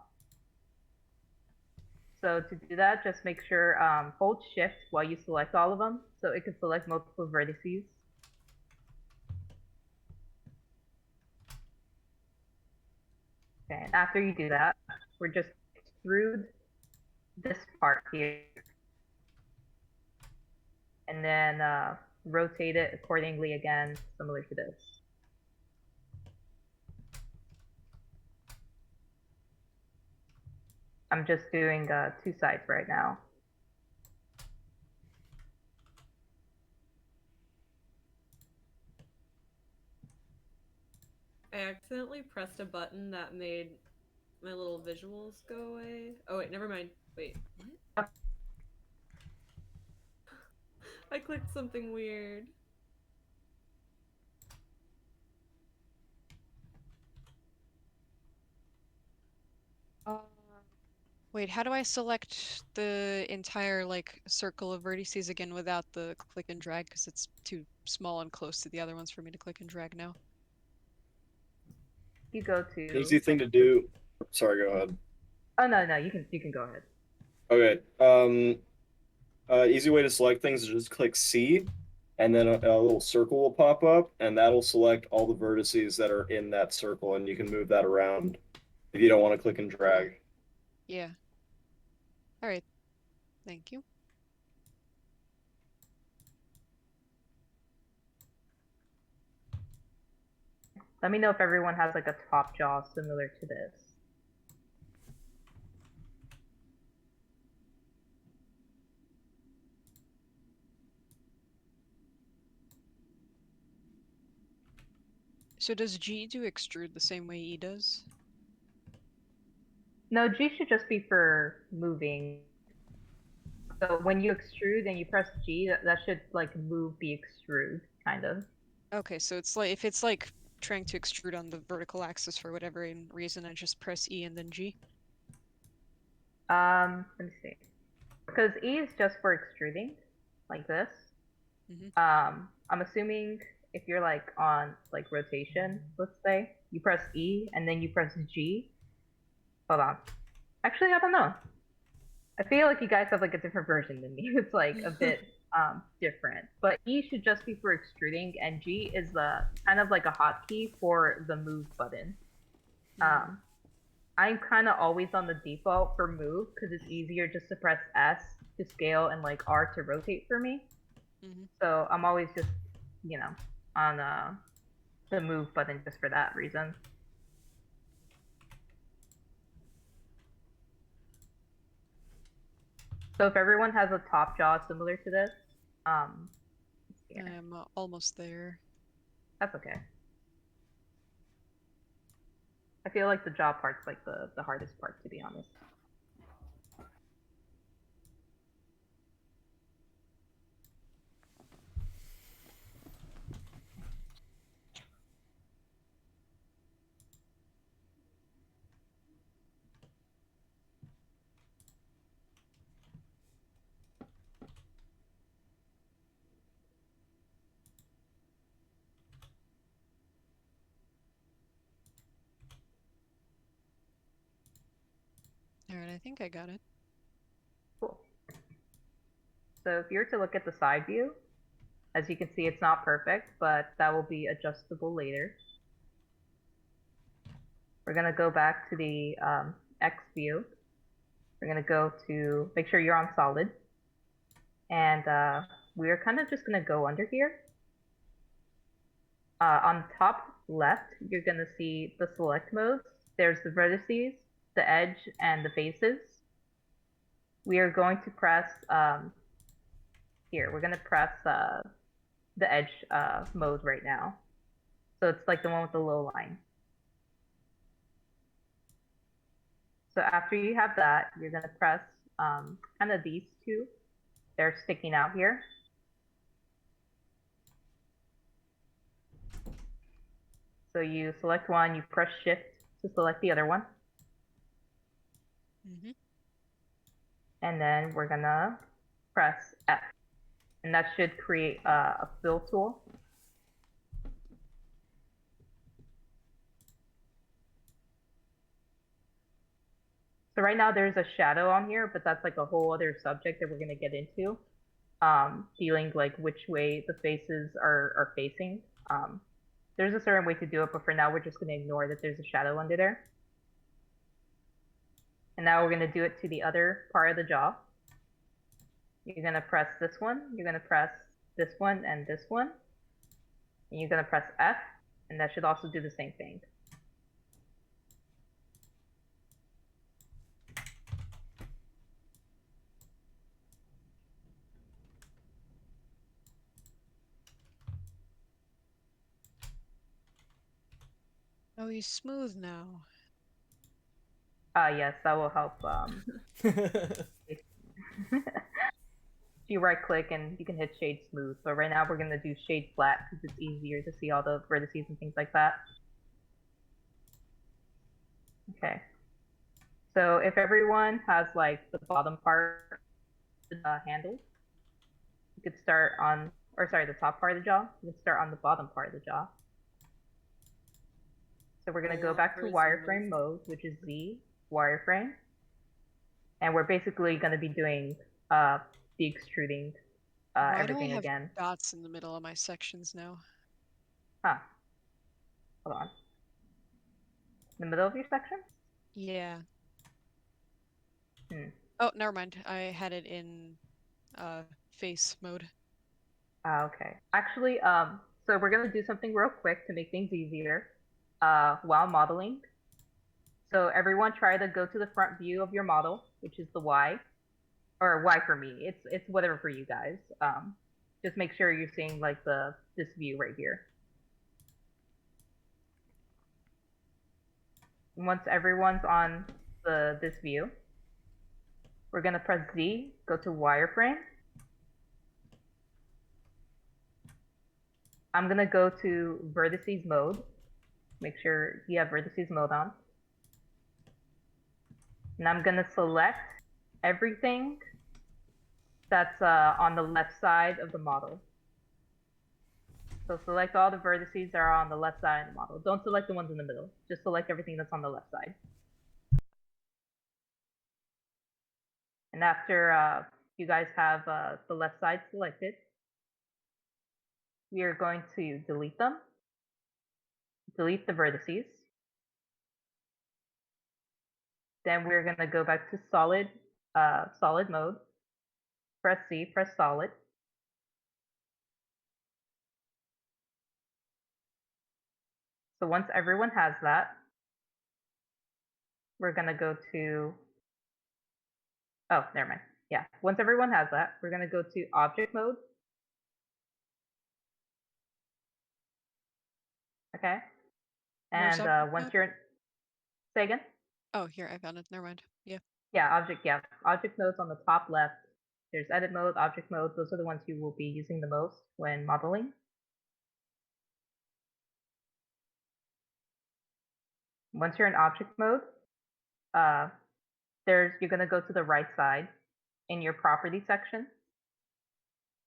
So to do that, just make sure hold shift while you select all of them, so it can select multiple vertices. Okay, and after you do that, we're just extrude this part here. And then rotate it accordingly again, similar to this. I'm just doing 2 sides right now. I accidentally pressed a button that made my little visuals go away. Oh wait, never mind. Wait, what? I clicked something weird. Wait, how do I select the entire like circle of vertices again without the click and drag? Because it's too small and close to the other ones for me to click and drag now. You go to Easy thing to do. Sorry, go ahead. Oh no, you can go ahead. Okay. Easy way to select things is just click C, and then a little circle will pop up, and that'll select all the vertices that are in that circle, and you can move that around if you don't want to click and drag. Yeah. All right. Thank you. Let me know if everyone has like a top jaw similar to this. So does G do extrude the same way E does? No, G should just be for moving. So when you extrude and you press G, that should like move the extrude, kind of. Okay, so it's like if it's like trying to extrude on the vertical axis for whatever reason, I just press E and then G. Let me see. Because E is just for extruding, like this. I'm assuming if you're like on like rotation, let's say, you press E and then you press G. Hold on. Actually, I don't know. I feel like you guys have like a different version than me. It's like a bit different. But E should just be for extruding, and G is the kind of like a hotkey for the move button. I'm kind of always on the default for move because it's easier just to press S to scale and like R to rotate for me. So I'm always just, you know, on the move button just for that reason. So if everyone has a top jaw similar to this, I'm almost there. That's okay. I feel like the jaw part's like the hardest part, to be honest. Alright, I think I got it. Cool. So if you're to look at the side view, as you can see, it's not perfect, but that will be adjustable later. We're going to go back to the X view. We're going to go to, make sure you're on solid. And we're kind of just going to go under here. On top left, you're going to see the select modes. There's the vertices, the edge, and the faces. We are going to press, here, we're going to press the edge mode right now. So it's like the one with the low line. So after you have that, you're going to press kind of these two. They're sticking out here. So you select one, you press shift to select the other one. And then we're going to press F. And that should create a fill tool. So right now there's a shadow on here, but that's like a whole other subject that we're going to get into. Dealing like which way the faces are facing. There's a certain way to do it, but for now we're just going to ignore that there's a shadow under there. And now we're going to do it to the other part of the jaw. You're going to press this one, you're going to press this one and this one. And you're going to press F, and that should also do the same thing. Oh, he's smooth now. Yes, that will help. You right click and you can hit shade smooth, but right now we're going to do shade flat because it's easier to see all the vertices and things like that. Okay. So if everyone has like the bottom part of the handle, you could start on, or sorry, the top part of the jaw. You can start on the bottom part of the jaw. So we're going to go back to wireframe mode, which is Z, wireframe. And we're basically going to be doing the extruding Why everything do I have again. dots in the middle of my sections now? Huh. Hold on. In the middle of your section? Yeah. Hmm. Oh, never mind. I had it in face mode. Okay. Actually, so we're gonna do something real quick to make things easier while modeling. So everyone try to go to the front view of your model, which is the Y, or Y for me. It's whatever for you guys. Just make sure you're seeing like this view right here. And once everyone's on this view, we're gonna press Z, go to wireframe. I'm gonna go to vertices mode. Make sure you have vertices mode on. And I'm gonna select everything that's on the left side of the model. So select all the vertices that are on the left side of the model. Don't select the ones in the middle. Just select everything that's on the left side. And after you guys have the left side selected, we are going to delete them. Delete the vertices. Then we're going to go back to solid mode. Press C, press solid. So once everyone has that, we're going to go to, oh, never mind. Yeah, once everyone has that, we're going to go to object mode. Okay. Where's And once you're, say again? Oh, here, I found it. Never mind. Yeah. Yeah, object mode's on the top left. There's edit mode, object mode. Those are the ones you will be using the most when modeling. Once you're in object mode, you're going to go to the right side in your property section.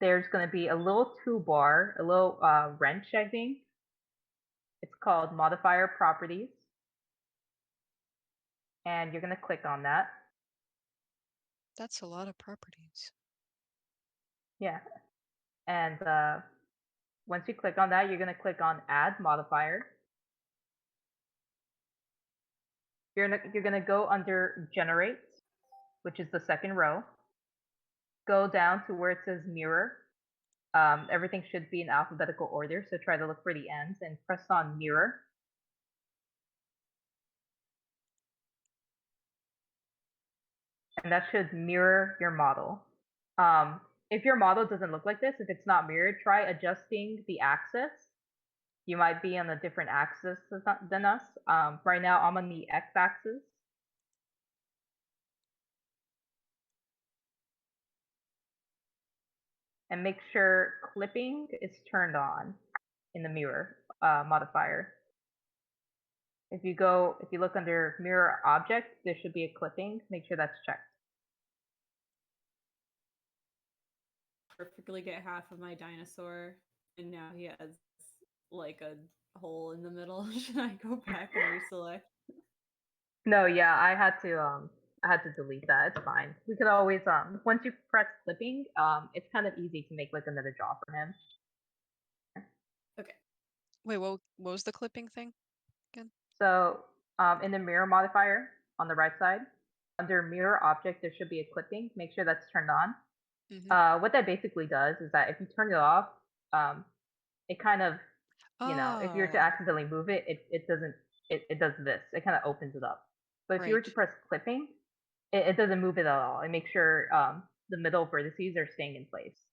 There's going to be a little toolbar, a little wrench, I think. It's called modifier properties. And you're going to click on that. That's a lot of properties. Yeah. And once you click on that, you're going to click on add modifier. You're going to go under generate, which is the second row. Go down to where it says mirror. Everything should be in alphabetical order, so try to look for the ends and press on mirror. And that should mirror your model. If your model doesn't look like this, if it's not mirrored, try adjusting the axis. You might be on a different axis than us. Right now, I'm on the x-axis. And make sure clipping is turned on in the mirror modifier. If you look under mirror object, there should be a clipping. Make sure that's checked. Perfectly get half of my dinosaur, and now he has like a hole in the middle. Should I go back and reselect? No, yeah, I had to delete that. It's fine. We could always once you press clipping, it's kind of easy to make like another jaw for him. Okay. Wait, what was the clipping thing again? So in the mirror modifier on the right side, under mirror object, there should be a clipping. Make sure that's turned on. What that basically does is that if you turn it off, it kind of, if you were to accidentally move it, it doesn't, it does this. It kind of opens it up. But if you were to press clipping, it doesn't move it at all. It makes sure the middle vertices are staying in place.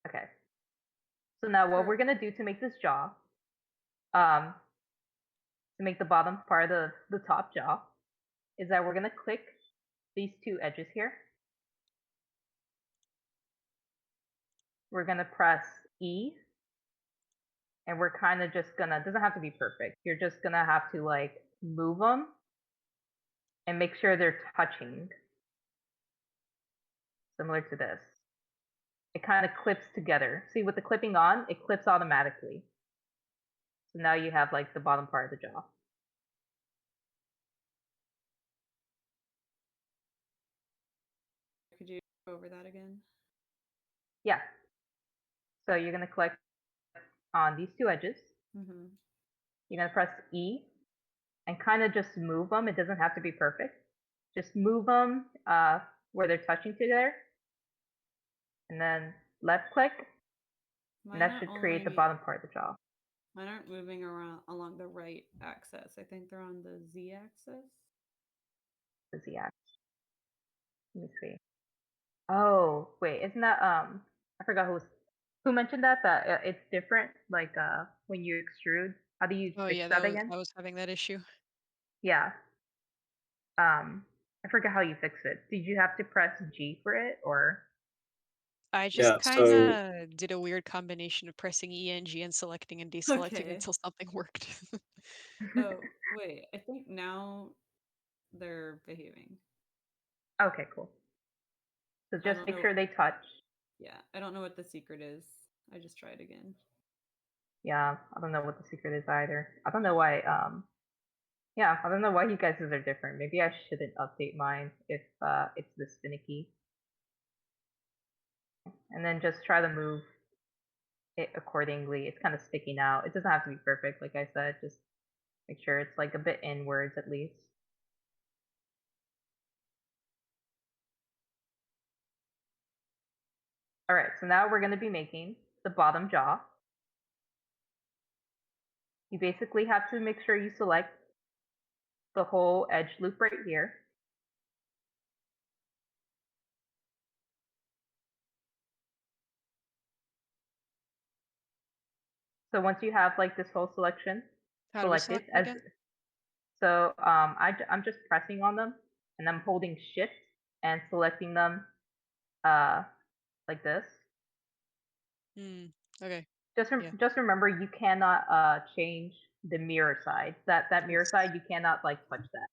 Okay. So now what we're gonna do to make this jaw, to make the bottom part of the top jaw, is that we're gonna click these two edges here. We're gonna press E, and we're kind of just gonna, doesn't have to be perfect. You're just gonna have to like move them and make sure they're touching, similar to this. It kind of clips together. See, with the clipping on, it clips automatically. So now you have like the bottom part of the jaw. Could you go over that again? Yeah. So you're going to click on these two edges. Mm-hmm. You're going to press E and kind of just move them. It doesn't have to be perfect. Just move them where they're touching together. And then left click. And that should create the bottom part of the jaw. Mine aren't moving around along the right axis. I think they're on the Z axis. The Z axis. Let me see. Oh, wait, isn't that I forgot who mentioned that it's different like when you extrude. How do you Oh fix yeah, that again? I was having that issue. Yeah. I forgot how you fix it. Did you have to press G for it or? I Yeah, just kind of did a weird combination of pressing E and G and selecting and deselecting Okay. until something worked. Oh, wait. I think now they're behaving. Okay, cool. So just make sure they touch. Yeah, I don't know what the secret is. I just tried again. Yeah, I don't know what the secret is either. I don't know why yeah, I don't know why you guys' are different. Maybe I shouldn't update mine if it's this finicky. And then just try to move it accordingly. It's kind of sticking out. It doesn't have to be perfect, like I said. Just make sure it's like a bit inwards at least. All right, so now we're going to be making the bottom jaw. You basically have to make sure you select the whole edge loop right here. So once you have like this whole selection How do we selected, select it again? so I'm just pressing on them and I'm holding shift and selecting them like this. Okay. Just remember you cannot change the mirror side. That mirror side you cannot like touch that.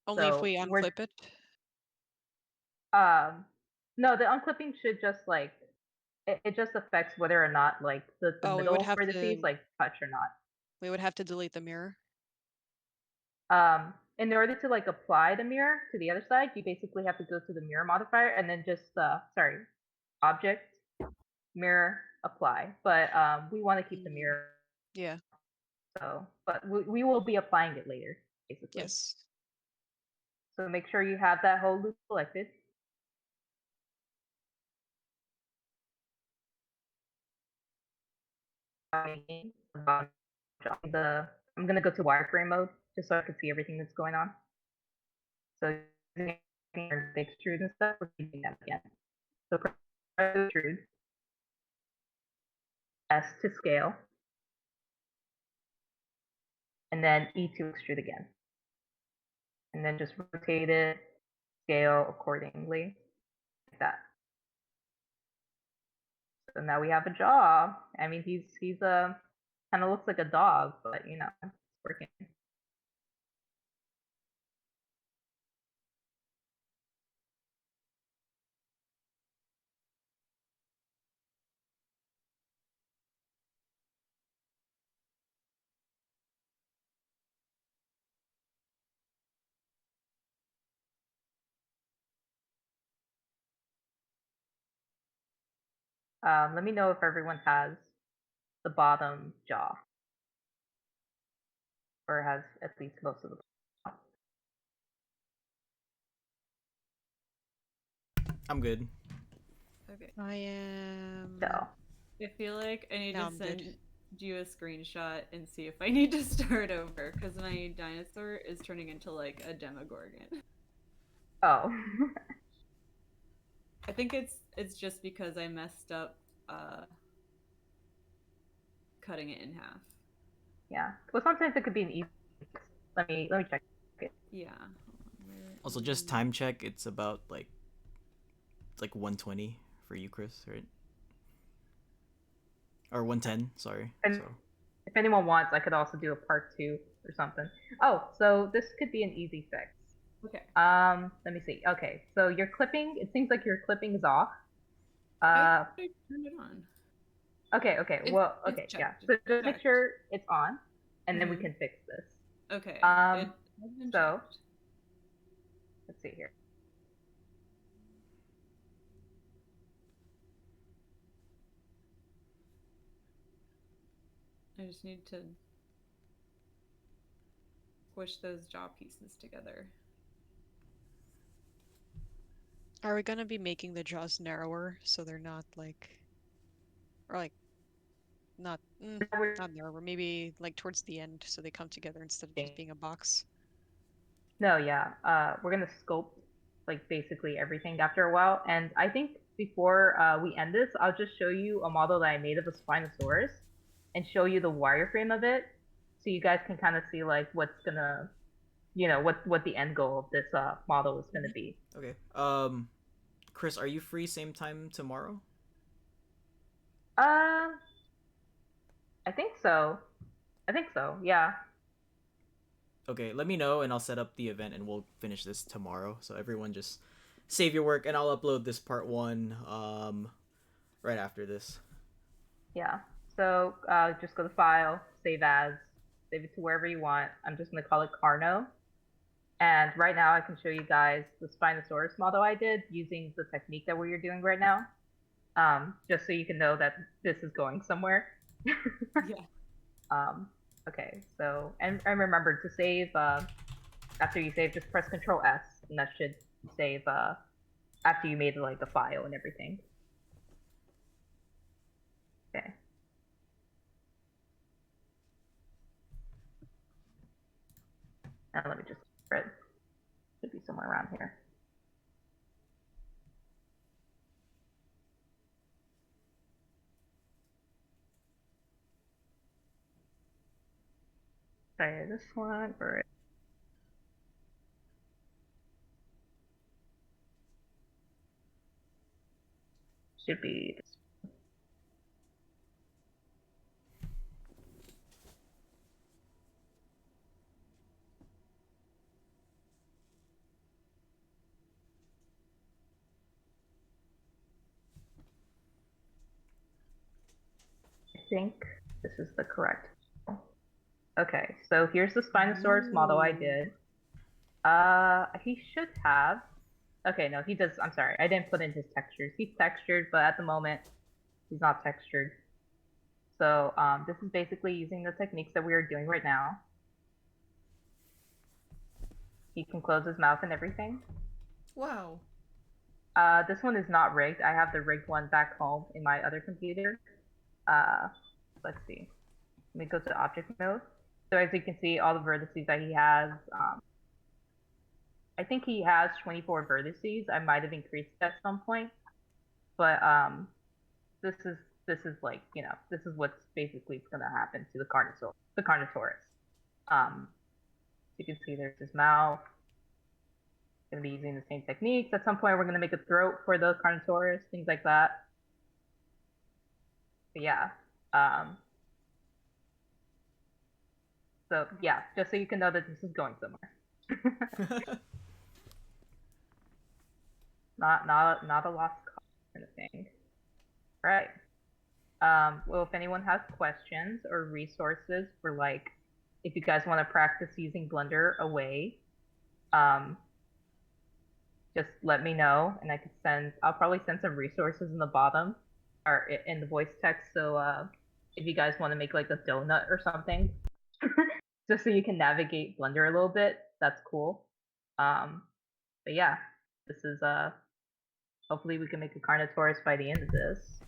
Only if we unclip it. No, the unclipping should just like it just affects whether or not like the middle vertices like touch or not. We would have to delete the mirror. In order to like apply the mirror to the other side, you basically have to go to the mirror modifier and then just object mirror apply. But we want to keep the mirror. Yeah. So, but we will be applying it later, basically. Yes. So make sure you have that whole loop selected. I'm gonna go to wireframe mode just so I can see everything that's going on. So the extrude and stuff, we're doing that again. So press extrude, S to scale, and then E to extrude again. And then just rotate it, scale accordingly, like that. So now we have a jaw. I mean, he's a kind of looks like a dog, but you know, it's working. Let me know if everyone has the bottom jaw, or has at least most of the jaw. I'm good. Okay. I am. So I feel like I need Now to I'm send good. you a screenshot and see if I need to start over because my dinosaur is turning into like a demogorgon. oh. I think it's just because I messed up cutting it in half. Yeah. Well, sometimes it could be an easy fix. Let me check it. Yeah. Also, just time check. It's about like 120 for you, Chris, right? Or 110. Sorry. And if anyone wants, I could also do a part 2 or something. Oh, so this could be an easy fix. Okay. Let me see. Okay, so your clipping. It seems like your clipping is off. I turned it on. Okay. Well, It's okay, yeah. checked. So It's just make checked. sure it's on, and then we Mhm. can fix this. Okay. It Um. has been So checked. let's see here. I just need to squish those jaw pieces together. Are we gonna be making the jaws narrower so they're not like, or like, not not narrower, maybe like towards the end so they come together instead of just being a box? No, yeah. We're gonna sculpt like basically everything after a while, and I think before we end this, I'll just show you a model that I made of a Spinosaurus, and show you the wireframe of it, so you guys can kind of see like what's gonna, what the end goal of this model is gonna be. Okay. Chris, are you free same time tomorrow? Uh, I think so. I think so. Yeah. Okay, let me know and I'll set up the event and we'll finish this tomorrow. So everyone just save your work and I'll upload this part 1 right after this. Yeah. So just go to File, Save As, save it to wherever you want. I'm just gonna call it Carno. And right now I can show you guys the Spinosaurus model I did using the technique that we're doing right now. Just so you can know that this is going somewhere. Yeah. Okay, so, and remember to save, after you save, just press Control S, and that should save, after you made, like, the file and everything. Okay. Now let me just, it should be somewhere around here. Okay, this one, or should be this. I think this is the correct. Okay, so here's the Spinosaurus model I did. He should have. Okay, no, he does. I'm sorry, I didn't put in his textures. He's textured, but at the moment, he's not textured. So this is basically using the techniques that we are doing right now. He can close his mouth and everything. Wow. This one is not rigged. I have the rigged one back home in my other computer. Let's see. Let me go to object mode. So as you can see, all the vertices that he has. I think he has 24 vertices. I might have increased it at some point, but this is like, this is what's basically going to happen to the Carnotaurus. You can see there's his mouth. Going to be using the same techniques. At some point, we're going to make a throat for the Carnotaurus, things like that. But yeah. So yeah, just so you can know that this is going somewhere. not a lost cause kind of thing. All right. Well, if anyone has questions or resources for, like, if you guys want to practice using Blender away, just let me know, and I'll probably send some resources in the bottom or in the voice text. So if you guys want to make like a donut or something, just so you can navigate Blender a little bit, that's cool. But yeah, this is hopefully we can make a Carnotaurus by the end of this.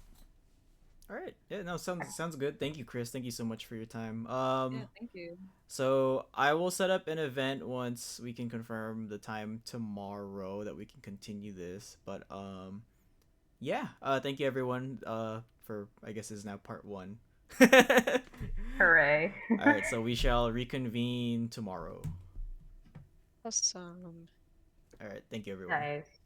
All right. Yeah, no, sounds good. Thank you, Chris. Thank you so much for your time. Yeah, thank you. So I will set up an event once we can confirm the time tomorrow that we can continue this. But yeah. Thank you everyone. For, I guess this is now part 1. Hooray! All right. So we shall reconvene tomorrow. Awesome. All right. Thank you everyone. Nice.